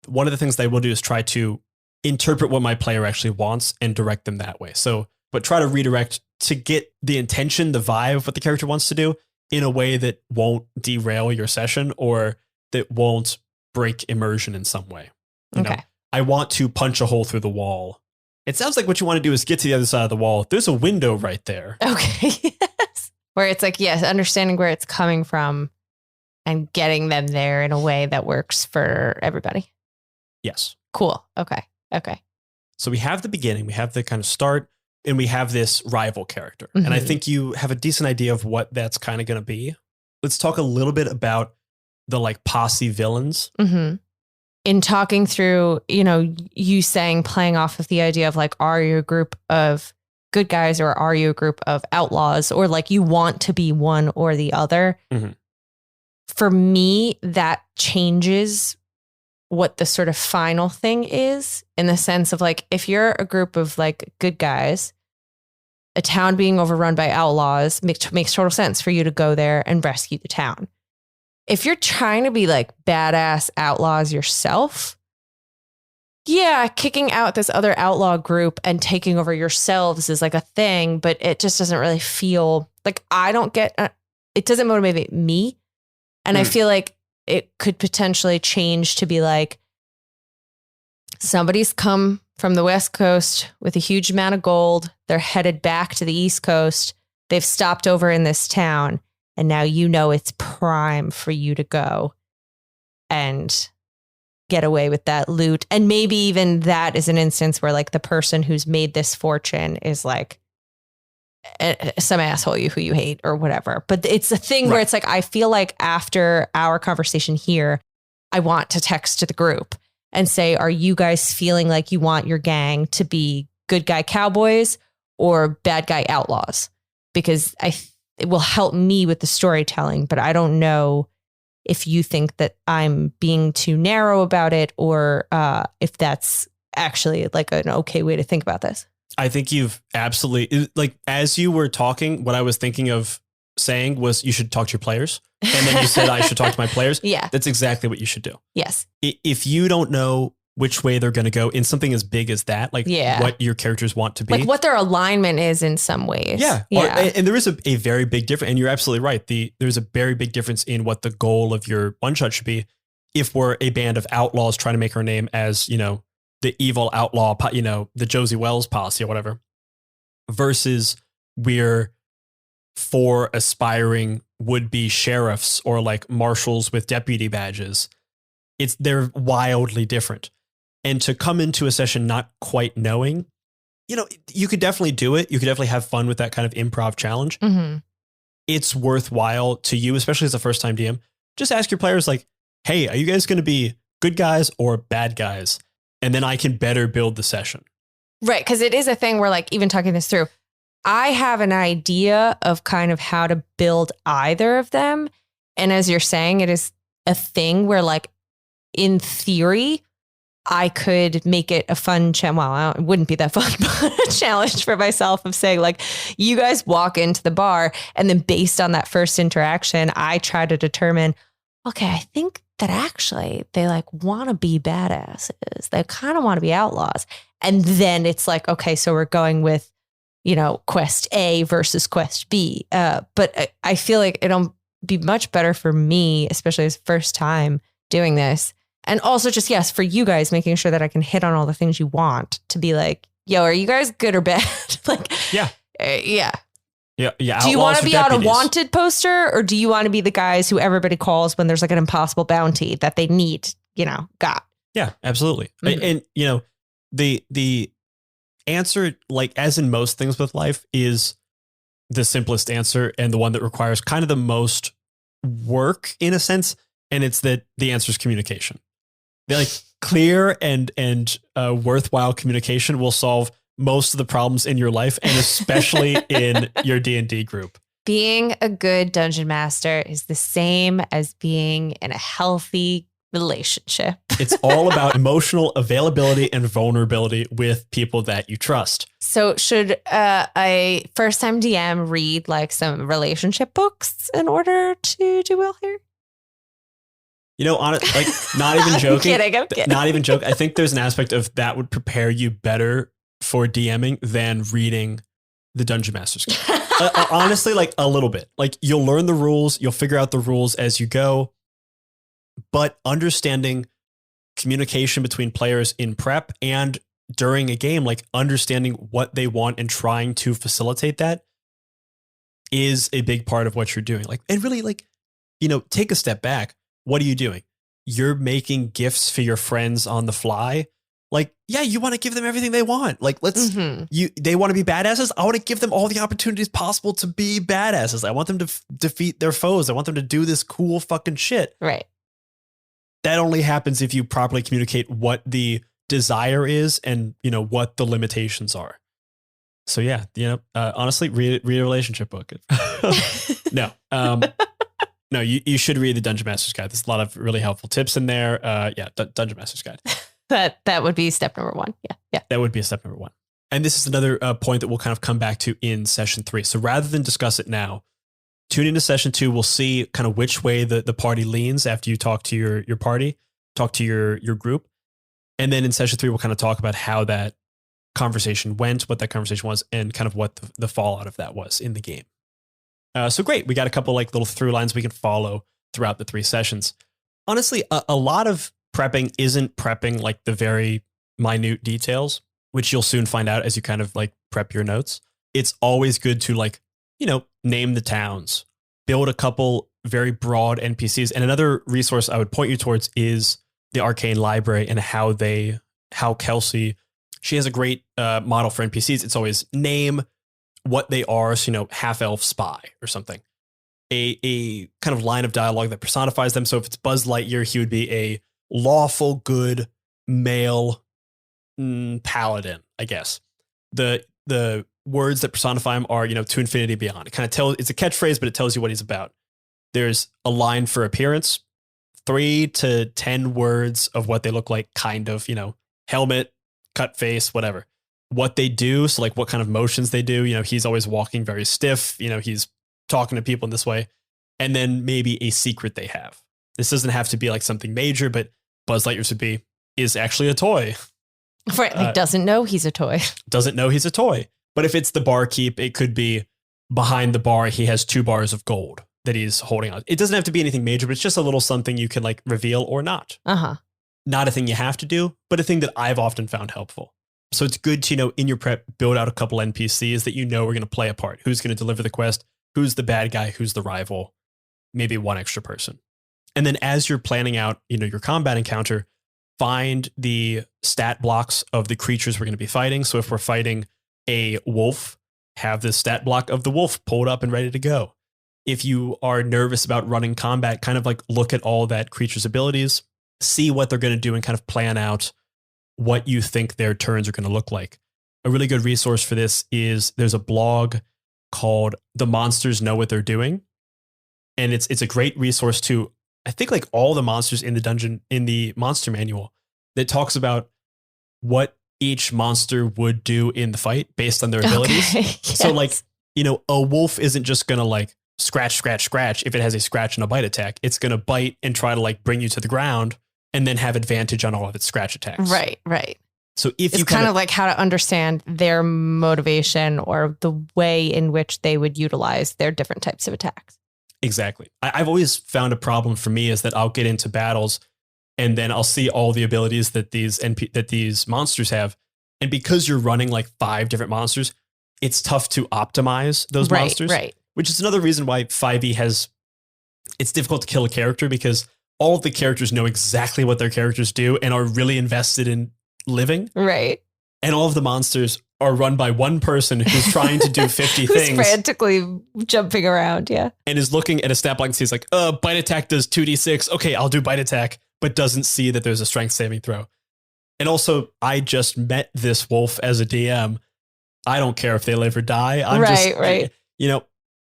S1: One of the things that I will do is try to interpret what my player actually wants and direct them that way. So, but try to redirect to get the intention, the vibe of what the character wants to do in a way that won't derail your session or that won't break immersion in some way. You know, I want to punch a hole through the wall. It sounds like what you want to do is get to the other side of the wall. There's a window right there.
S2: Okay. Yes. Where it's like, yes, understanding where it's coming from and getting them there in a way that works for everybody.
S1: Yes.
S2: Cool. Okay.
S1: So we have the beginning, we have the kind of start, and we have this rival character.
S2: Mm-hmm.
S1: And I think you have a decent idea of what that's kind of going to be. Let's talk a little bit about the like posse villains.
S2: Mm-hmm. In talking through, you saying, playing off of the idea of like, are you a group of good guys or are you a group of outlaws, or like you want to be one or the other?
S1: Mm-hmm.
S2: For me, that changes what the sort of final thing is, in the sense of like, if you're a group of like good guys, a town being overrun by outlaws makes total sense for you to go there and rescue the town. If you're trying to be like badass outlaws yourself, kicking out this other outlaw group and taking over yourselves is like a thing, but it just doesn't really feel like, I don't get, it doesn't motivate me. And I feel like it could potentially change to be like, somebody's come from the West Coast with a huge amount of gold. They're headed back to the East Coast. They've stopped over in this town. And now it's prime for you to go and get away with that loot. And maybe even that is an instance where like the person who's made this fortune is like some asshole who you hate or whatever. But it's a thing where it's like, I feel like after our conversation here, I want to text to the group and say, are you guys feeling like you want your gang to be good guy cowboys or bad guy outlaws? Because it will help me with the storytelling, but I don't know if you think that I'm being too narrow about it or if that's actually like an okay way to think about this.
S1: I think you've absolutely, like, as you were talking, what I was thinking of saying was you should talk to your players. And then you said I should talk to my players.
S2: Yeah.
S1: That's exactly what you should do.
S2: Yes.
S1: If you don't know which way they're going to go in something as big as that, like what your characters want to be.
S2: Like what their alignment is in some ways.
S1: Yeah. And there is a very big difference. And you're absolutely right. There's a very big difference in what the goal of your one shot should be. If we're a band of outlaws trying to make our name as, the evil outlaw, the Josie Wells posse or whatever, versus we're 4 aspiring would-be sheriffs or like marshals with deputy badges. They're wildly different. And to come into a session not quite knowing, you could definitely do it. You could definitely have fun with that kind of improv challenge.
S2: Mm-hmm.
S1: It's worthwhile to you, especially as a first-time DM. Just ask your players like, hey, are you guys going to be good guys or bad guys? And then I can better build the session.
S2: Right. Because it is a thing where like even talking this through, I have an idea of kind of how to build either of them. And as you're saying, it is a thing where like in theory, I could make it a fun challenge. Well, it wouldn't be that fun, but a challenge for myself of saying like, you guys walk into the bar and then based on that first interaction, I try to determine, okay, I think that actually they like want to be badasses. They kind of want to be outlaws. And then it's like, okay, so we're going with, you know, quest A versus quest B. But I feel like it'll be much better for me, especially as first time doing this. And also just, yes, for you guys, making sure that I can hit on all the things you want to be like, yo, are you guys good or bad? Like,
S1: yeah.
S2: Yeah.
S1: Yeah.
S2: Do you want to be on a wanted poster or do you want to be the guys who everybody calls when there's like an impossible bounty that they need, you know, got?
S1: Yeah, absolutely.
S2: Mm-hmm.
S1: And, you know, the answer, like as in most things with life, is the simplest answer and the one that requires kind of the most work in a sense. And it's that the answer is communication. They're like clear and worthwhile communication will solve most of the problems in your life and especially in your D&D group.
S2: Being a good dungeon master is the same as being in a healthy relationship.
S1: It's all about emotional availability and vulnerability with people that you trust.
S2: So should a first-time DM read like some relationship books in order to do well here?
S1: You know, like not even joking.
S2: I'm kidding.
S1: Not even joke. I think there's an aspect of that would prepare you better for DMing than reading the Dungeon Master's Guide. Honestly, like a little bit. Like you'll learn the rules, you'll figure out the rules as you go. But understanding communication between players in prep and during a game, like understanding what they want and trying to facilitate that is a big part of what you're doing. Like, and really like, you know, take a step back. What are you doing? You're making gifts for your friends on the fly. Like, yeah, you want to give them everything they want. Like, they want to be badasses. I want to give them all the opportunities possible to be badasses. I want them to defeat their foes. I want them to do this cool fucking shit.
S2: Right.
S1: That only happens if you properly communicate what the desire is and, you know, what the limitations are. So yeah, you know, honestly, read a relationship book. No. No, you should read the Dungeon Master's Guide. There's a lot of really helpful tips in there. Dungeon Master's Guide.
S2: That would be step number one. Yeah.
S1: That would be step number one. And this is another point that we'll kind of come back to in session 3. So rather than discuss it now, tune into session 2. We'll see kind of which way the party leans after you talk to your party, talk to your group. And then in session 3, we'll kind of talk about how that conversation went, what that conversation was, and kind of what the fallout of that was in the game. So great. We got a couple like little through lines we can follow throughout the 3 sessions. Honestly, a lot of prepping isn't prepping like the very minute details, which you'll soon find out as you kind of like prep your notes. It's always good to like, you know, name the towns, build a couple very broad NPCs. And another resource I would point you towards is the Arcane Library and how Kelsey, she has a great model for NPCs. It's always name, what they are, so, you know, half-elf spy or something. A kind of line of dialogue that personifies them. So if it's Buzz Lightyear, he would be a lawful, good male paladin, I guess. The words that personify him are, you know, to infinity beyond. It kind of tells, it's a catchphrase, but it tells you what he's about. There's a line for appearance, 3 to 10 words of what they look like, kind of, you know, helmet, cut face, whatever. What they do, so like what kind of motions they do, you know, he's always walking very stiff, you know, he's talking to people in this way, and then maybe a secret they have. This doesn't have to be like something major, but Buzz Lightyear's would be, is actually a toy.
S2: Right, like doesn't know he's a toy.
S1: Doesn't know he's a toy. But if it's the barkeep, it could be behind the bar, he has 2 bars of gold that he's holding on. It doesn't have to be anything major, but it's just a little something you can like reveal or not. Not a thing you have to do, but a thing that I've often found helpful. So it's good to, you know, in your prep, build out a couple NPCs that you know are going to play a part. Who's going to deliver the quest? Who's the bad guy? Who's the rival? Maybe one extra person. And then as you're planning out, you know, your combat encounter, find the stat blocks of the creatures we're going to be fighting. So if we're fighting a wolf, have the stat block of the wolf pulled up and ready to go. If you are nervous about running combat, kind of like look at all that creature's abilities, see what they're going to do and kind of plan out what you think their turns are going to look like. a really good resource for this is there's a blog called The Monsters Know What They're Doing. And it's a great resource to, I think, like all the monsters in the dungeon, in the monster manual, that talks about what each monster would do in the fight based on their abilities.
S2: Yes.
S1: So like, a wolf isn't just going to like scratch if it has a scratch and a bite attack. It's going to bite and try to like bring you to the ground and then have advantage on all of its scratch attacks.
S2: Right.
S1: So if
S2: it's
S1: you
S2: kind of like how to understand their motivation or the way in which they would utilize their different types of attacks.
S1: Exactly. I've always found a problem for me is that I'll get into battles and then I'll see all the abilities that these monsters have. And because you're running like 5 different monsters, it's tough to optimize those monsters.
S2: Right.
S1: Which is another reason why 5e it's difficult to kill a character, because all of the characters know exactly what their characters do and are really invested in living.
S2: Right.
S1: And all of the monsters are run by one person who's trying to do 50
S2: Who's
S1: things.
S2: frantically jumping around, yeah.
S1: And is looking at a stat block and sees like, bite attack does 2d6. Okay, I'll do bite attack, but doesn't see that there's a strength saving throw. And also, I just met this wolf as a DM. I don't care if they live or die.
S2: Right.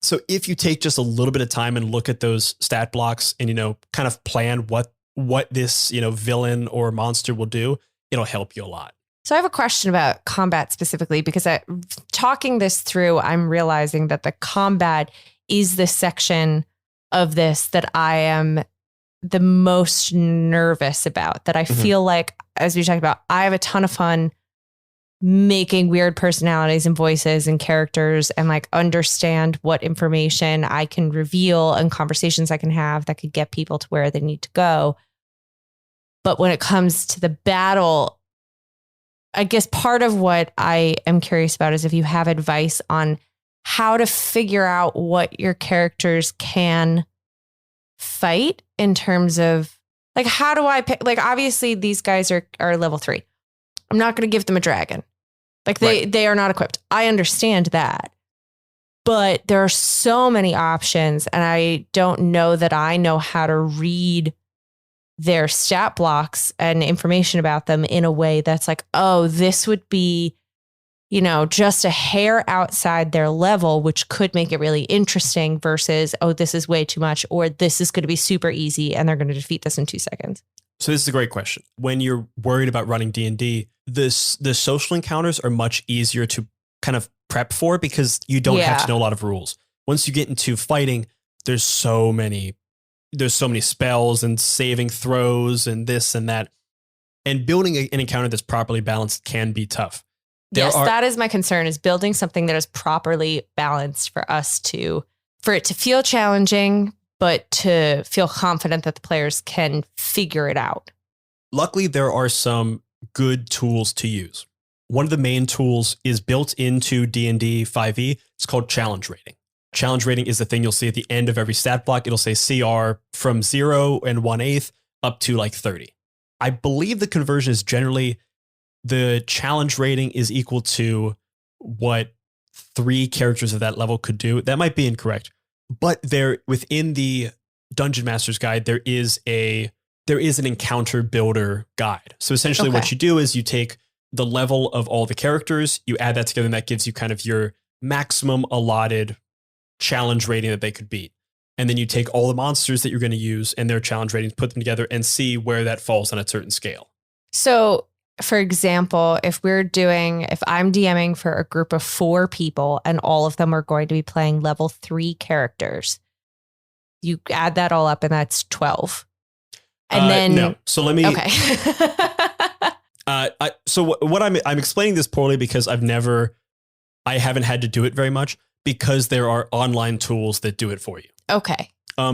S1: So if you take just a little bit of time and look at those stat blocks and, kind of plan what this, villain or monster will do, it'll help you a lot.
S2: So I have a question about combat specifically, because talking this through, I'm realizing that the combat is the section of this that I am the most nervous about, that I feel like, as we talked about, I have a ton of fun making weird personalities and voices and characters and like understand what information I can reveal and conversations I can have that could get people to where they need to go. But when it comes to the battle, I guess part of what I am curious about is if you have advice on how to figure out what your characters can fight in terms of like, how do I pick? Like, obviously these guys are level 3. I'm not going to give them a dragon. Like they are not equipped. I understand that. But there are so many options, and I don't know that I know how to read their stat blocks and information about them in a way that's like, oh, this would be, just a hair outside their level, which could make it really interesting versus, oh, this is way too much, or this is going to be super easy and they're going to defeat this in 2 seconds.
S1: So this is a great question. When you're worried about running D&D, the social encounters are much easier to kind of prep for because you don't have to know a lot of rules. Once you get into fighting, there's so many spells and saving throws and this and that. And building an encounter that's properly balanced can be tough.
S2: That is my concern, is building something that is properly balanced for it to feel challenging, but to feel confident that the players can figure it out.
S1: Luckily, there are some good tools to use. One of the main tools is built into D&D 5e. It's called challenge rating. Challenge rating is the thing you'll see at the end of every stat block. It'll say CR from 0 and 1/8 up to like 30. I believe the conversion is generally the challenge rating is equal to what 3 characters of that level could do. That might be incorrect, but there within the Dungeon Master's Guide, there is an encounter builder guide. So essentially what you do is you take the level of all the characters, you add that together, and that gives you kind of your maximum allotted challenge rating that they could beat. And then you take all the monsters that you're going to use and their challenge ratings, put them together and see where that falls on a certain scale.
S2: So, for example, if I'm DMing for a group of 4 people and all of them are going to be playing level 3 characters, you add that all up and that's 12. And then
S1: no. So let me.
S2: Okay.
S1: So what I'm explaining this poorly because I haven't had to do it very much because there are online tools that do it for you.
S2: Okay.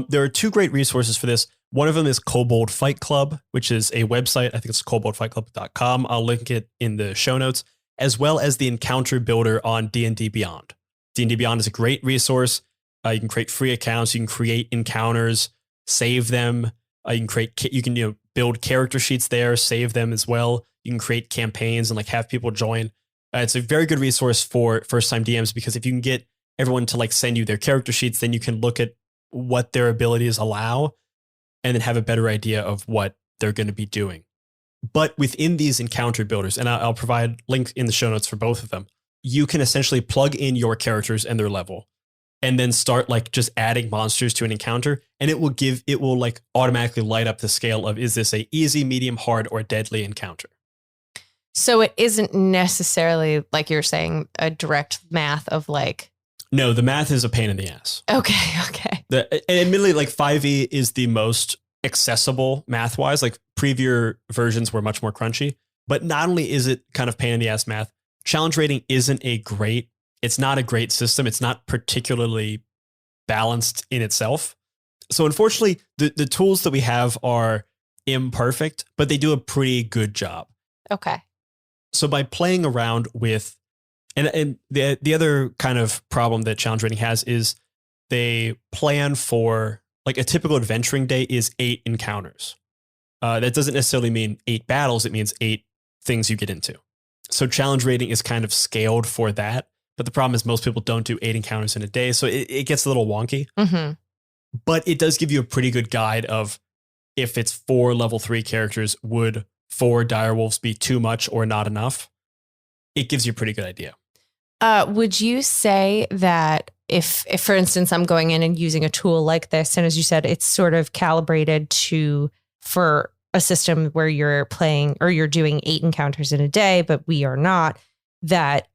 S1: There are 2 great resources for this. One of them is Kobold Fight Club, which is a website. I think it's koboldfightclub.com. I'll link it in the show notes, as well as the Encounter Builder on D&D Beyond. D&D Beyond is a great resource. You can create free accounts. You can create encounters, save them. You can build character sheets there, save them as well. You can create campaigns and like have people join. It's a very good resource for first-time DMs because if you can get everyone to like send you their character sheets, then you can look at what their abilities allow and then have a better idea of what they're going to be doing. But within these encounter builders, and I'll provide links in the show notes for both of them, you can essentially plug in your characters and their level and then start like just adding monsters to an encounter. And it will like automatically light up the scale of, is this a easy, medium, hard, or deadly encounter?
S2: So it isn't necessarily, like you're saying, a direct math of like...
S1: No, the math is a pain in the ass.
S2: Okay.
S1: And admittedly, like 5e is the most accessible math-wise. Like previous versions were much more crunchy. But not only is it kind of pain in the ass math, challenge rating it's not a great system. It's not particularly balanced in itself. So unfortunately, the tools that we have are imperfect, but they do a pretty good job.
S2: Okay.
S1: So by playing around with, and the other kind of problem that challenge rating has is they plan for, like, a typical adventuring day is 8 encounters. That doesn't necessarily mean 8 battles. It means 8 things you get into. So challenge rating is kind of scaled for that. But the problem is most people don't do 8 encounters in a day. So it gets a little wonky.
S2: Mm-hmm.
S1: But it does give you a pretty good guide of if it's 4 level 3 characters, would 4 direwolves be too much or not enough? It gives you a pretty good idea.
S2: Would you say that if, for instance, I'm going in and using a tool like this, and as you said, it's sort of calibrated for a system where you're playing or you're doing 8 encounters in a day, but we are not, that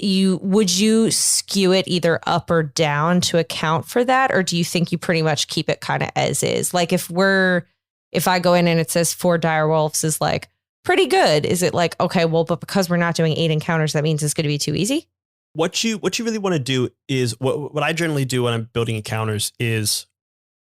S2: would you skew it either up or down to account for that? Or do you think you pretty much keep it kind of as is? Like if I go in and it says 4 direwolves is like pretty good. Is it like, okay, well, but because we're not doing 8 encounters, that means it's going to be too easy?
S1: What you really want to do is what I generally do when I'm building encounters is,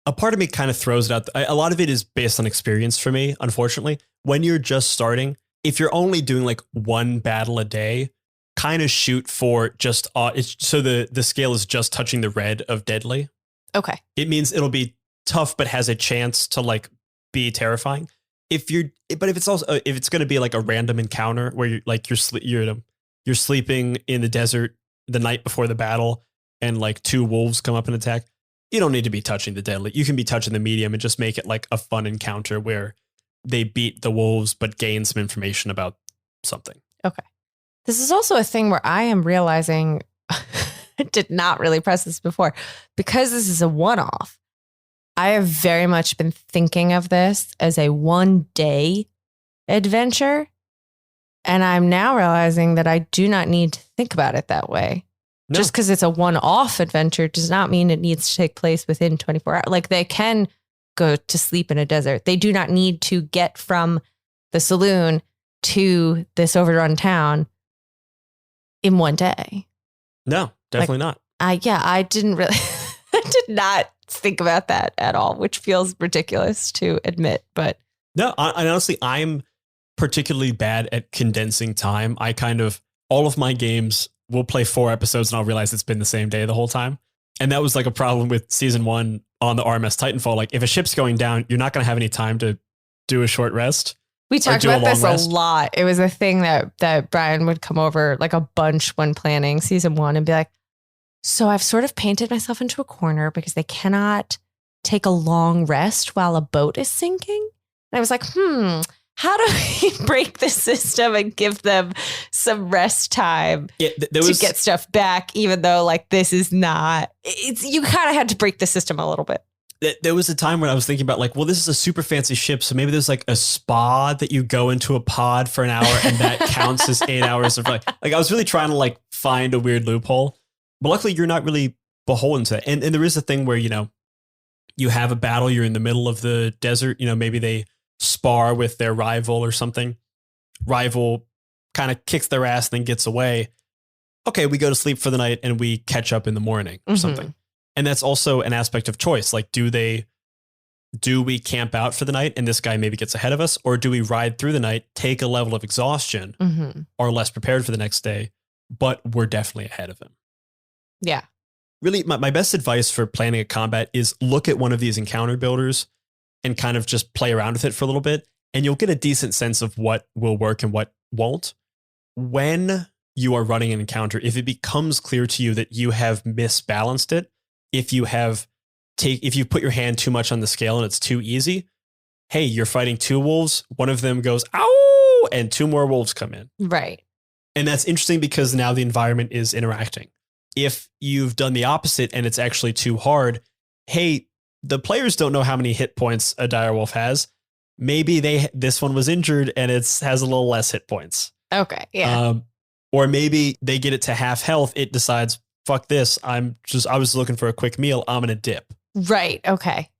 S1: a part of me kind of throws it out. A lot of it is based on experience for me, unfortunately. When you're just starting, if you're only doing like 1 battle a day, kind of shoot for just so the scale is just touching the red of deadly.
S2: Okay.
S1: It means it'll be tough, but has a chance to like be terrifying. If it's going to be like a random encounter where you're sleeping in the desert the night before the battle and like 2 wolves come up and attack, you don't need to be touching the deadly. You can be touching the medium and just make it like a fun encounter where they beat the wolves, but gain some information about something.
S2: Okay. This is also a thing where I am realizing I did not really press this before, because this is a one-off. I have very much been thinking of this as a 1-day adventure. And I'm now realizing that I do not need to think about it that way. No. Just because it's a one-off adventure does not mean it needs to take place within 24 hours. Like, they can go to sleep in a desert. They do not need to get from the saloon to this overrun town in 1 day.
S1: No, definitely not.
S2: I didn't really, I did not think about that at all, which feels ridiculous to admit, but.
S1: No, honestly, I'm particularly bad at condensing time. All of my games will play 4 episodes and I'll realize it's been the same day the whole time. And that was like a problem with season 1 on the RMS Titanfall. Like, if a ship's going down, you're not going to have any time to do a short rest.
S2: We talked about this a lot. It was a thing that Brian would come over like a bunch when planning season 1 and be like, so I've sort of painted myself into a corner because they cannot take a long rest while a boat is sinking. And I was like, how do we break the system and give them some rest time to get stuff back, even though like this is not, you kind of had to break the system a little bit.
S1: There was a time when I was thinking about like, well, this is a super fancy ship. So maybe there's like a spa that you go into a pod for an hour and that counts as 8 hours of like I was really trying to like find a weird loophole, but luckily you're not really beholden to it. And there is a thing where, you have a battle, you're in the middle of the desert, maybe they spar with their rival or something. Rival kind of kicks their ass and then gets away. Okay, we go to sleep for the night and we catch up in the morning or something. And that's also an aspect of choice. Like, do we camp out for the night and this guy maybe gets ahead of us? Or do we ride through the night, take a level of exhaustion, are less prepared for the next day, but we're definitely ahead of him?
S2: Yeah.
S1: Really, my best advice for planning a combat is look at one of these encounter builders and kind of just play around with it for a little bit. And you'll get a decent sense of what will work and what won't. When you are running an encounter, if it becomes clear to you that you have misbalanced it, if you put your hand too much on the scale and it's too easy, hey, you're fighting 2 wolves. One of them goes, ow, and 2 more wolves come in.
S2: Right.
S1: And that's interesting because now the environment is interacting. If you've done the opposite and it's actually too hard, hey, the players don't know how many hit points a direwolf has. Maybe this one was injured and has a little less hit points.
S2: Okay. Yeah.
S1: Or maybe they get it to half health. It decides, fuck this. I was looking for a quick meal. I'm going to dip.
S2: Right. Okay.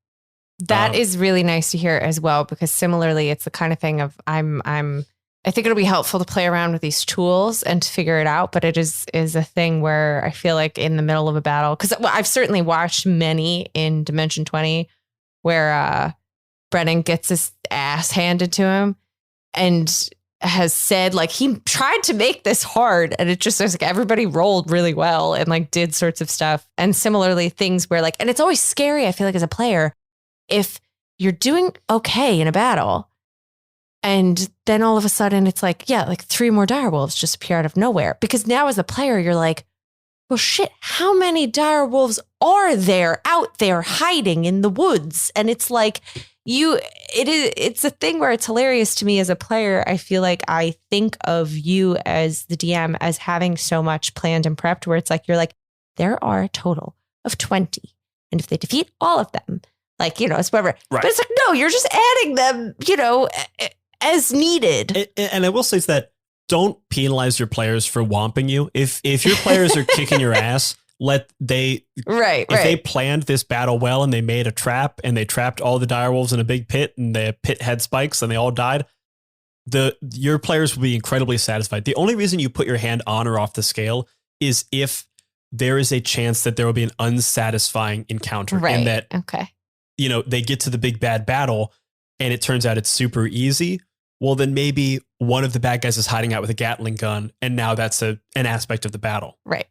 S2: That is really nice to hear as well, because similarly, it's the kind of thing of I think it'll be helpful to play around with these tools and to figure it out. But it is a thing where I feel like in the middle of a battle, because I've certainly watched many in Dimension 20 where Brennan gets his ass handed to him and has said like he tried to make this hard, and it just was like everybody rolled really well and like did sorts of stuff. And similarly, things where like, and it's always scary, I feel like, as a player, if you're doing okay in a battle and then all of a sudden it's like, yeah, like 3 more direwolves just appear out of nowhere. Because now as a player, you're like, well, shit, how many direwolves are there out there hiding in the woods? And it's like, it's a thing where it's hilarious to me as a player. I feel like I think of you as the DM as having so much planned and prepped, where it's like, you're like, there are a total of 20. And if they defeat all of them, like, it's whatever. Right. But it's like, no, you're just adding them, as needed.
S1: And I will say that don't penalize your players for womping you. If your players are kicking your ass, if they planned this battle well and they made a trap and they trapped all the direwolves in a big pit and the pit had spikes and they all died, your players will be incredibly satisfied. The only reason you put your hand on or off the scale is if there is a chance that there will be an unsatisfying encounter.
S2: Right.
S1: And that,
S2: okay.
S1: They get to the big bad battle and it turns out it's super easy. Well, then maybe one of the bad guys is hiding out with a Gatling gun, and now that's an aspect of the battle.
S2: Right.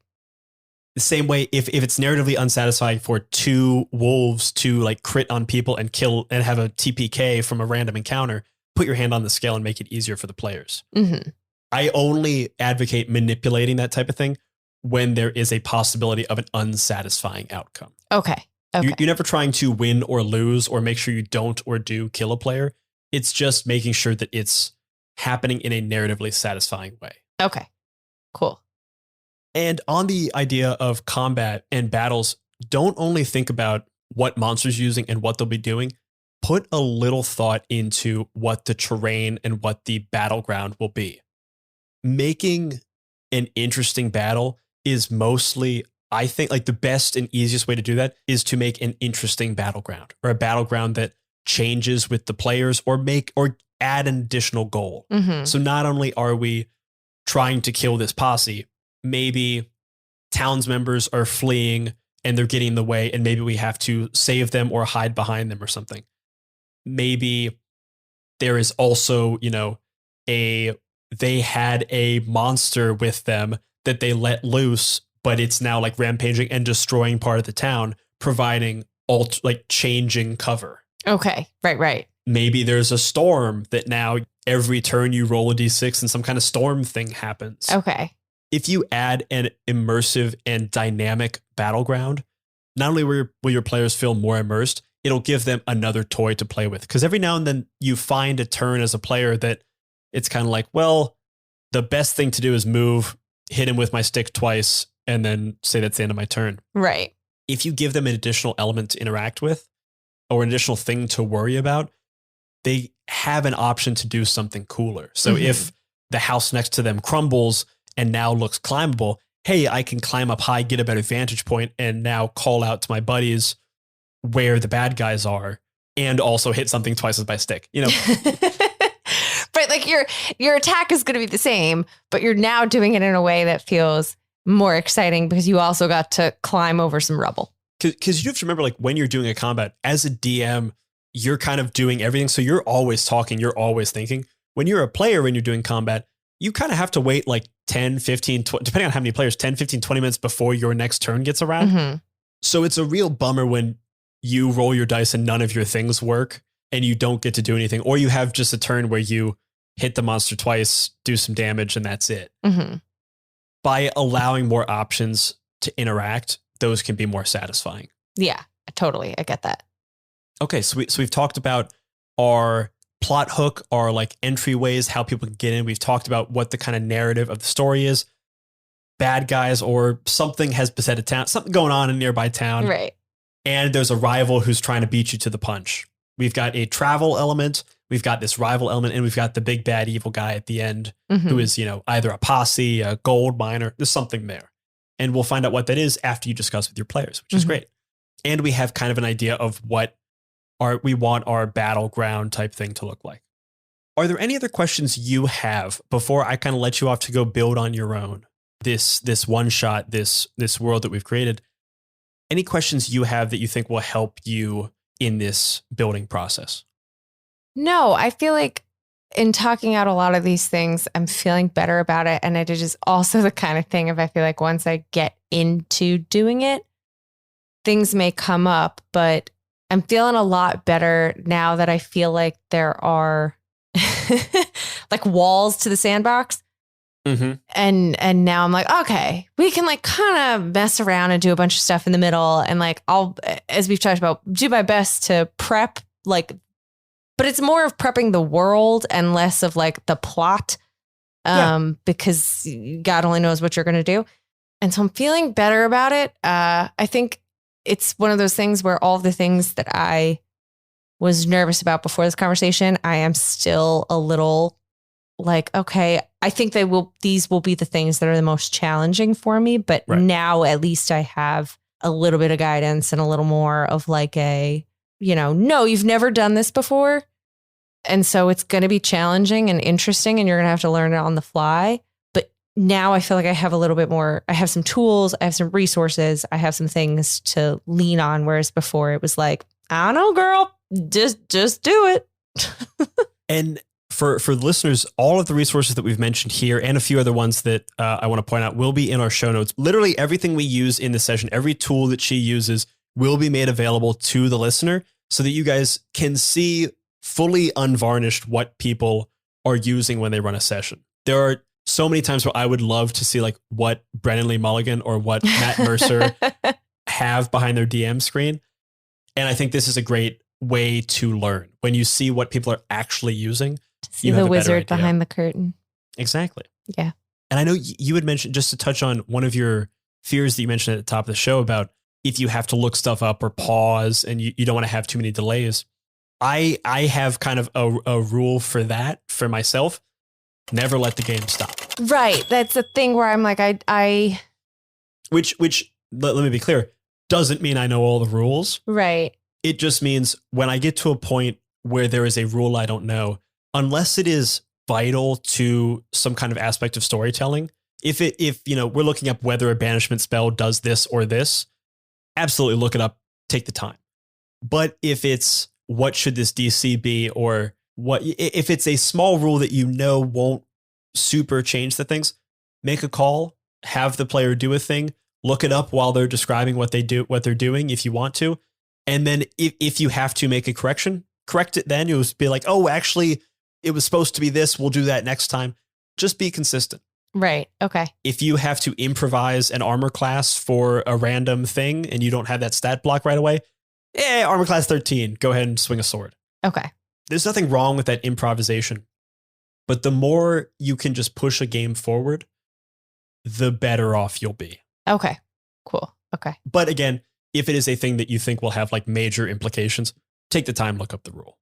S1: The same way, if it's narratively unsatisfying for 2 wolves to like crit on people and kill and have a TPK from a random encounter, put your hand on the scale and make it easier for the players.
S2: Mm-hmm.
S1: I only advocate manipulating that type of thing when there is a possibility of an unsatisfying outcome.
S2: Okay.
S1: You're never trying to win or lose or make sure you don't or do kill a player. It's just making sure that it's happening in a narratively satisfying way.
S2: Okay, cool.
S1: And on the idea of combat and battles, don't only think about what monsters are using and what they'll be doing. Put a little thought into what the terrain and what the battleground will be. Making an interesting battle is mostly, I think, like the best and easiest way to do that is to make an interesting battleground, or a battleground that changes with the players, or add an additional goal.
S2: Mm-hmm.
S1: So not only are we trying to kill this posse, maybe towns members are fleeing and they're getting in the way, and maybe we have to save them or hide behind them or something. Maybe there is also, they had a monster with them that they let loose, but it's now like rampaging and destroying part of the town, providing changing cover.
S2: Okay. Right.
S1: Maybe there's a storm that now every turn you roll a d6 and some kind of storm thing happens.
S2: Okay.
S1: If you add an immersive and dynamic battleground, not only will your players feel more immersed, it'll give them another toy to play with. Because every now and then you find a turn as a player that it's kind of like, well, the best thing to do is move, hit him with my stick twice, and then say that's the end of my turn.
S2: Right.
S1: If you give them an additional element to interact with, or an additional thing to worry about, they have an option to do something cooler. So if the house next to them crumbles and now looks climbable, hey, I can climb up high, get a better vantage point, and now call out to my buddies where the bad guys are, and also hit something twice with my stick.
S2: But like your attack is going to be the same, but you're now doing it in a way that feels more exciting because you also got to climb over some rubble.
S1: Because you have to remember, like, when you're doing a combat as a DM, you're kind of doing everything. So you're always talking, you're always thinking. When you're a player, when you're doing combat, you kind of have to wait like 10, 15, depending on how many players, 10, 15, 20 minutes before your next turn gets around.
S2: Mm-hmm.
S1: So it's a real bummer when you roll your dice and none of your things work and you don't get to do anything, or you have just a turn where you hit the monster twice, do some damage, and that's it.
S2: Mm-hmm.
S1: By allowing more options to interact, those can be more satisfying.
S2: Yeah, totally. I get that.
S1: Okay, so we've talked about our plot hook, our like entryways, how people can get in. We've talked about what the kind of narrative of the story is. Bad guys or something has beset a town, something going on in a nearby town.
S2: Right.
S1: And there's a rival who's trying to beat you to the punch. We've got a travel element. We've got this rival element, and we've got the big bad evil guy at the end who is, either a posse, a gold miner. There's something there. And we'll find out what that is after you discuss with your players, which is great. And we have kind of an idea of what we want our battleground type thing to look like. Are there any other questions you have before I kind of let you off to go build on your own this one shot, this world that we've created? Any questions you have that you think will help you in this building process?
S2: No, I feel like in talking out a lot of these things, I'm feeling better about it. And it is also the kind of thing, if I feel like once I get into doing it, things may come up, but I'm feeling a lot better now that I feel like there are like walls to the sandbox. And now I'm like, okay, we can like kind of mess around and do a bunch of stuff in the middle. And like, I'll, as we've talked about, do my best to prep, like, but it's more of prepping the world and less of like the plot, because God only knows what you're going to do. And so I'm feeling better about it. I think it's one of those things where all the things that I was nervous about before this conversation, I am still a little like, okay, I think these will be the things that are the most challenging for me. But now at least I have a little bit of guidance and a little more of like no, you've never done this before. And so it's going to be challenging and interesting and you're going to have to learn it on the fly. Now I feel like I have a little bit more, I have some tools, I have some resources, I have some things to lean on. Whereas before it was like, I don't know, girl, just do it.
S1: And for listeners, all of the resources that we've mentioned here and a few other ones that I want to point out will be in our show notes. Literally everything we use in this session, every tool that she uses will be made available to the listener so that you guys can see fully unvarnished what people are using when they run a session. There are so many times where I would love to see like what Brennan Lee Mulligan or what Matt Mercer have behind their DM screen. And I think this is a great way to learn when you see what people are actually using.
S2: To see the wizard behind the curtain.
S1: Exactly.
S2: Yeah.
S1: And I know you had mentioned, just to touch on one of your fears that you mentioned at the top of the show about if you have to look stuff up or pause and you don't want to have too many delays. I have kind of a rule for that for myself. Never let the game stop.
S2: Right. That's a thing where I'm like,
S1: Which let me be clear, doesn't mean I know all the rules.
S2: Right.
S1: It just means when I get to a point where there is a rule I don't know, unless it is vital to some kind of aspect of storytelling, if we're looking up whether a banishment spell does this or this, absolutely look it up, take the time. But if it's what should this DC be, or if it's a small rule that won't super change the things, make a call, have the player do a thing, look it up while they're describing what they're doing if you want to. And then if you have to make a correction, correct it then. You'll be like, oh, actually, it was supposed to be this. We'll do that next time. Just be consistent.
S2: Right. Okay.
S1: If you have to improvise an armor class for a random thing and you don't have that stat block right away, armor class 13, go ahead and swing a sword.
S2: Okay.
S1: There's nothing wrong with that improvisation. But the more you can just push a game forward, the better off you'll be.
S2: Okay. Cool. Okay.
S1: But again, if it is a thing that you think will have like major implications, take the time, look up the rule.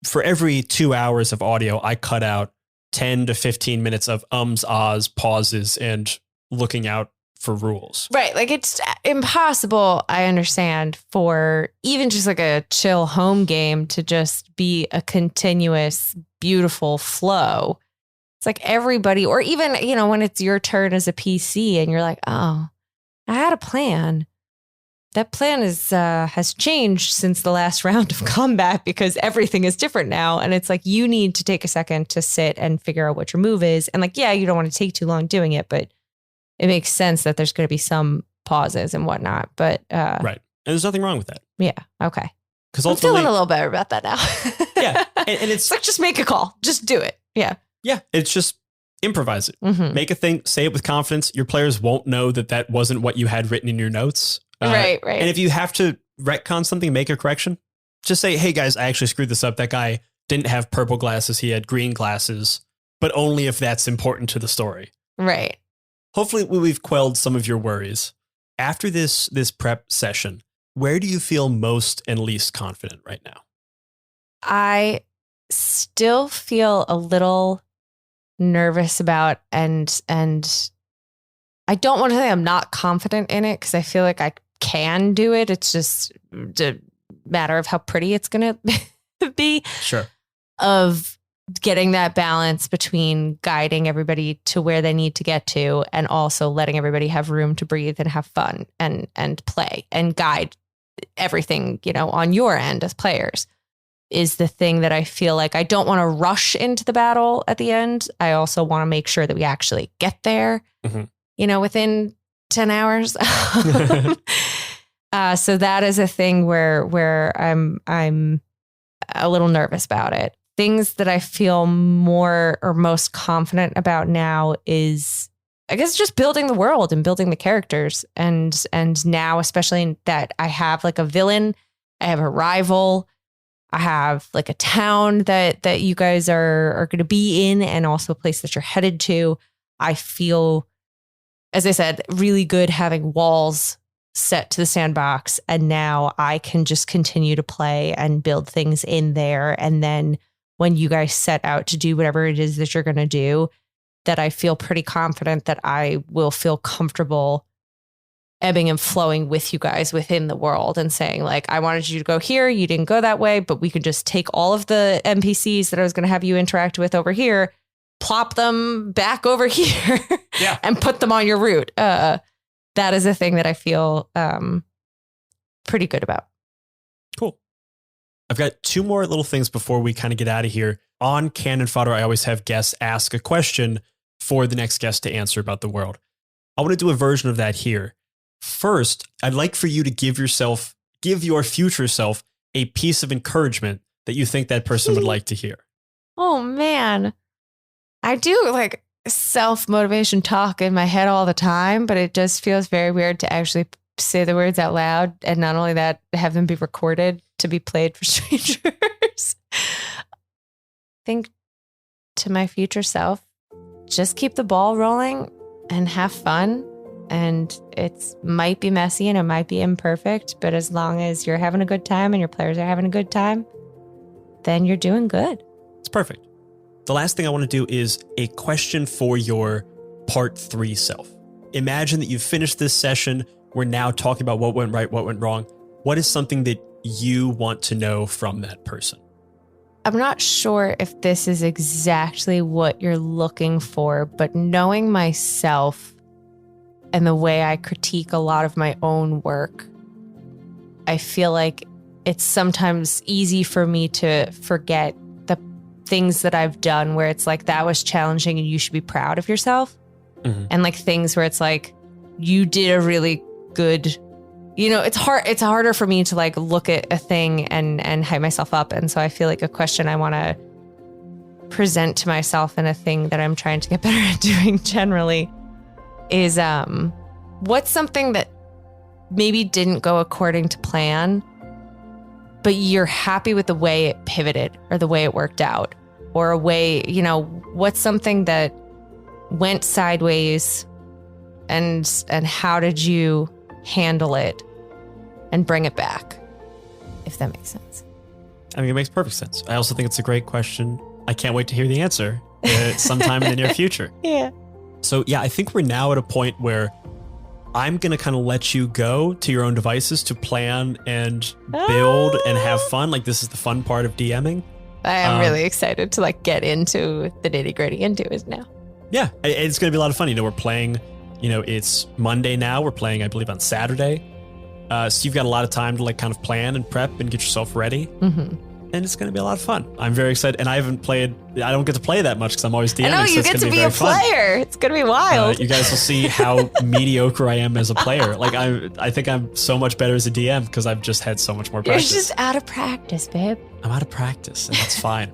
S1: For every 2 hours of audio, I cut out 10 to 15 minutes of ums, ahs, pauses, and looking out for rules.
S2: Right. Like it's impossible, I understand, for even just like a chill home game to just be a continuous, beautiful flow. It's like everybody, or even, when it's your turn as a PC and you're like, oh, I had a plan. That plan has changed since the last round of combat because everything is different now. And it's like, you need to take a second to sit and figure out what your move is. And like, yeah, you don't want to take too long doing it, but it makes sense that there's going to be some pauses and whatnot. But
S1: right. And there's nothing wrong with that.
S2: Yeah. Okay.
S1: Because
S2: I'm feeling a little better about that now.
S1: Yeah. And it's
S2: like, just make a call. Just do it. Yeah.
S1: Yeah. It's just improvise it. Make a thing, say it with confidence. Your players won't know that wasn't what you had written in your notes.
S2: Right.
S1: And if you have to retcon something, make a correction, just say, hey guys, I actually screwed this up. That guy didn't have purple glasses. He had green glasses, but only if that's important to the story.
S2: Right.
S1: Hopefully we've quelled some of your worries. After this prep session, where do you feel most and least confident right now?
S2: I still feel a little nervous about and I don't want to say I'm not confident in it because I feel like I can do it. It's just a matter of how pretty it's going to be.
S1: Sure.
S2: Of getting that balance between guiding everybody to where they need to get to and also letting everybody have room to breathe and have fun and play and guide everything, on your end as players is the thing that I feel like I don't want to rush into the battle at the end. I also want to make sure that we actually get there, within 10 hours. So that is a thing where I'm a little nervous about it. Things that I feel more or most confident about now is, I guess, just building the world and building the characters. And now, especially that I have like a villain, I have a rival, I have like a town that you guys are going to be in and also a place that you're headed to. I feel, as I said, really good having walls set to the sandbox. And now I can just continue to play and build things in there. And then when you guys set out to do whatever it is that you're going to do, that I feel pretty confident that I will feel comfortable ebbing and flowing with you guys within the world and saying like, I wanted you to go here. You didn't go that way, but we could just take all of the NPCs that I was going to have you interact with over here, plop them back over here and put them on your route. That is a thing that I feel pretty good about.
S1: Cool. I've got two more little things before we kind of get out of here. On Cannon Fodder, I always have guests ask a question for the next guest to answer about the world. I want to do a version of that here. First, I'd like for you to give your future self a piece of encouragement that you think that person would like to hear.
S2: Oh, man. I do like self-motivation talk in my head all the time, but it just feels very weird to actually say the words out loud. And not only that, have them be recorded to be played for strangers. Think to my future self, just keep the ball rolling and have fun. And it might be messy and it might be imperfect, but as long as you're having a good time and your players are having a good time, then you're doing good.
S1: It's perfect. The last thing I want to do is a question for your part 3 self. Imagine that you've finished this session. We're now talking about what went right, what went wrong. What is something that you want to know from that person?
S2: I'm not sure if this is exactly what you're looking for, but knowing myself and the way I critique a lot of my own work, I feel like it's sometimes easy for me to forget the things that I've done where it's like, that was challenging and you should be proud of yourself. Mm-hmm. And like things where it's like, you did a really good, it's harder for me to like look at a thing and hype myself up. And so I feel like a question I want to present to myself and a thing that I'm trying to get better at doing generally is what's something that maybe didn't go according to plan, but you're happy with the way it pivoted or the way it worked out, or a way, what's something that went sideways and how did you handle it and bring it back, if that makes sense.
S1: I mean, it makes perfect sense. I also think it's a great question. I can't wait to hear the answer sometime in the near future.
S2: Yeah.
S1: So yeah, I think we're now at a point where I'm going to kind of let you go to your own devices to plan and build and have fun. Like, this is the fun part of DMing.
S2: I am really excited to like get into the nitty gritty and do it now.
S1: Yeah, it's going to be a lot of fun. We're playing, it's Monday now. We're playing, I believe, on Saturday. So you've got a lot of time to like kind of plan and prep and get yourself ready. Mm-hmm. And it's going to be a lot of fun. I'm very excited. And I don't get to play that much because I'm always DMing.
S2: I know, you get to be a player. It's going to be wild.
S1: You guys will see how mediocre I am as a player. Like, I think I'm so much better as a DM because I've just had so much more practice.
S2: You're just out of practice, babe.
S1: I'm out of practice, and that's fine.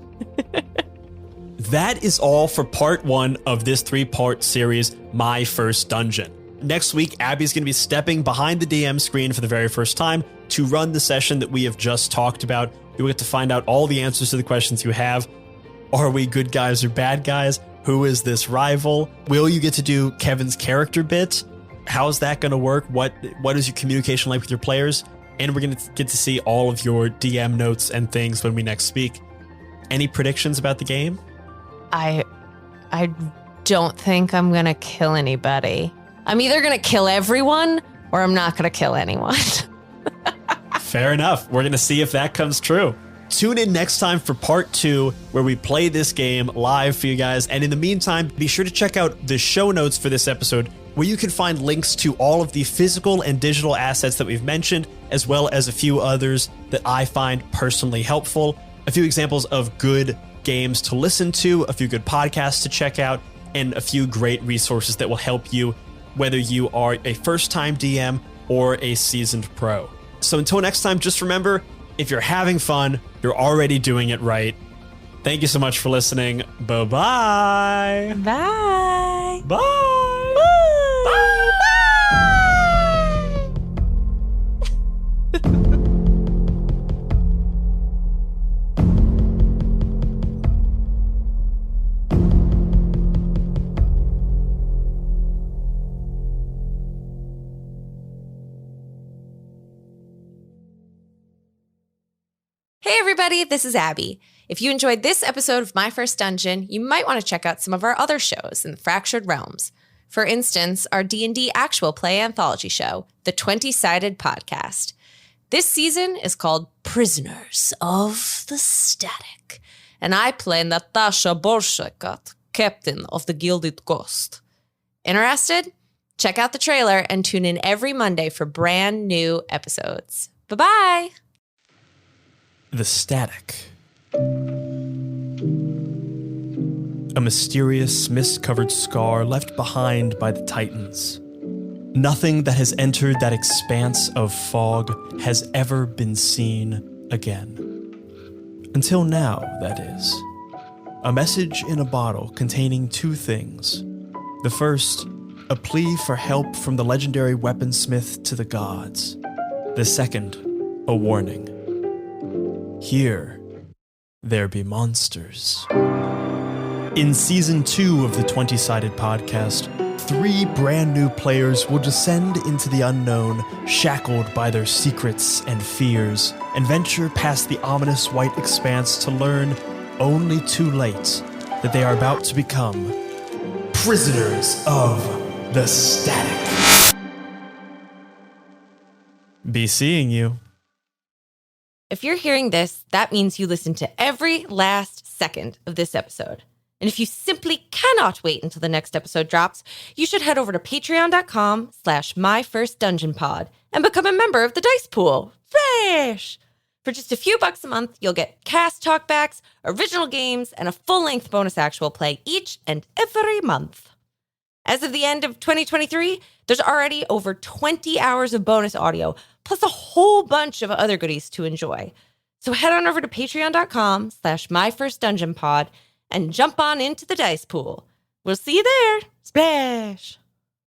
S1: That is all for part 1 of this 3-part series, My First Dungeon. Next week, Abby's going to be stepping behind the DM screen for the very first time to run the session that we have just talked about. You'll get to find out all the answers to the questions you have. Are we good guys or bad guys? Who is this rival? Will you get to do Kevin's character bit? How's that going to work? What is your communication like with your players? And we're going to get to see all of your DM notes and things when we next speak. Any predictions about the game?
S2: I don't think I'm going to kill anybody. I'm either going to kill everyone or I'm not going to kill anyone.
S1: Fair enough. We're going to see if that comes true. Tune in next time for part 2, where we play this game live for you guys. And in the meantime, be sure to check out the show notes for this episode, where you can find links to all of the physical and digital assets that we've mentioned, as well as a few others that I find personally helpful. A few examples of good games to listen to, a few good podcasts to check out, and a few great resources that will help you, whether you are a first-time DM or a seasoned pro. So until next time, just remember, if you're having fun, you're already doing it right. Thank you so much for listening. Bye-bye.
S2: Bye.
S1: Bye.
S2: Hey everybody, this is Abby. If you enjoyed this episode of My First Dungeon, you might want to check out some of our other shows in the Fractured Realms. For instance, our D&D actual play anthology show, the 20-Sided Podcast. This season is called Prisoners of the Static, and I play Natasha Bolshakot, captain of the Gilded Ghost. Interested? Check out the trailer and tune in every Monday for brand new episodes. Bye-bye!
S1: The Static. A mysterious, mist-covered scar left behind by the Titans. Nothing that has entered that expanse of fog has ever been seen again. Until now, that is. A message in a bottle containing 2 things. The first, a plea for help from the legendary weaponsmith to the gods. The second, a warning. Here, there be monsters. In Season 2 of the 20-Sided Podcast, 3 brand new players will descend into the unknown, shackled by their secrets and fears, and venture past the ominous white expanse to learn, only too late, that they are about to become prisoners of the Static. Be seeing you.
S2: If you're hearing this, that means you listened to every last second of this episode. And if you simply cannot wait until the next episode drops, you should head over to patreon.com/myfirstdungeonpod and become a member of the Dice Pool. Fresh! For just a few bucks a month, you'll get cast talkbacks, original games, and a full-length bonus actual play each and every month. As of the end of 2023, there's already over 20 hours of bonus audio, plus a whole bunch of other goodies to enjoy. So head on over to patreon.com/myfirstdungeonpod and jump on into the Dice Pool. We'll see you there. Splash!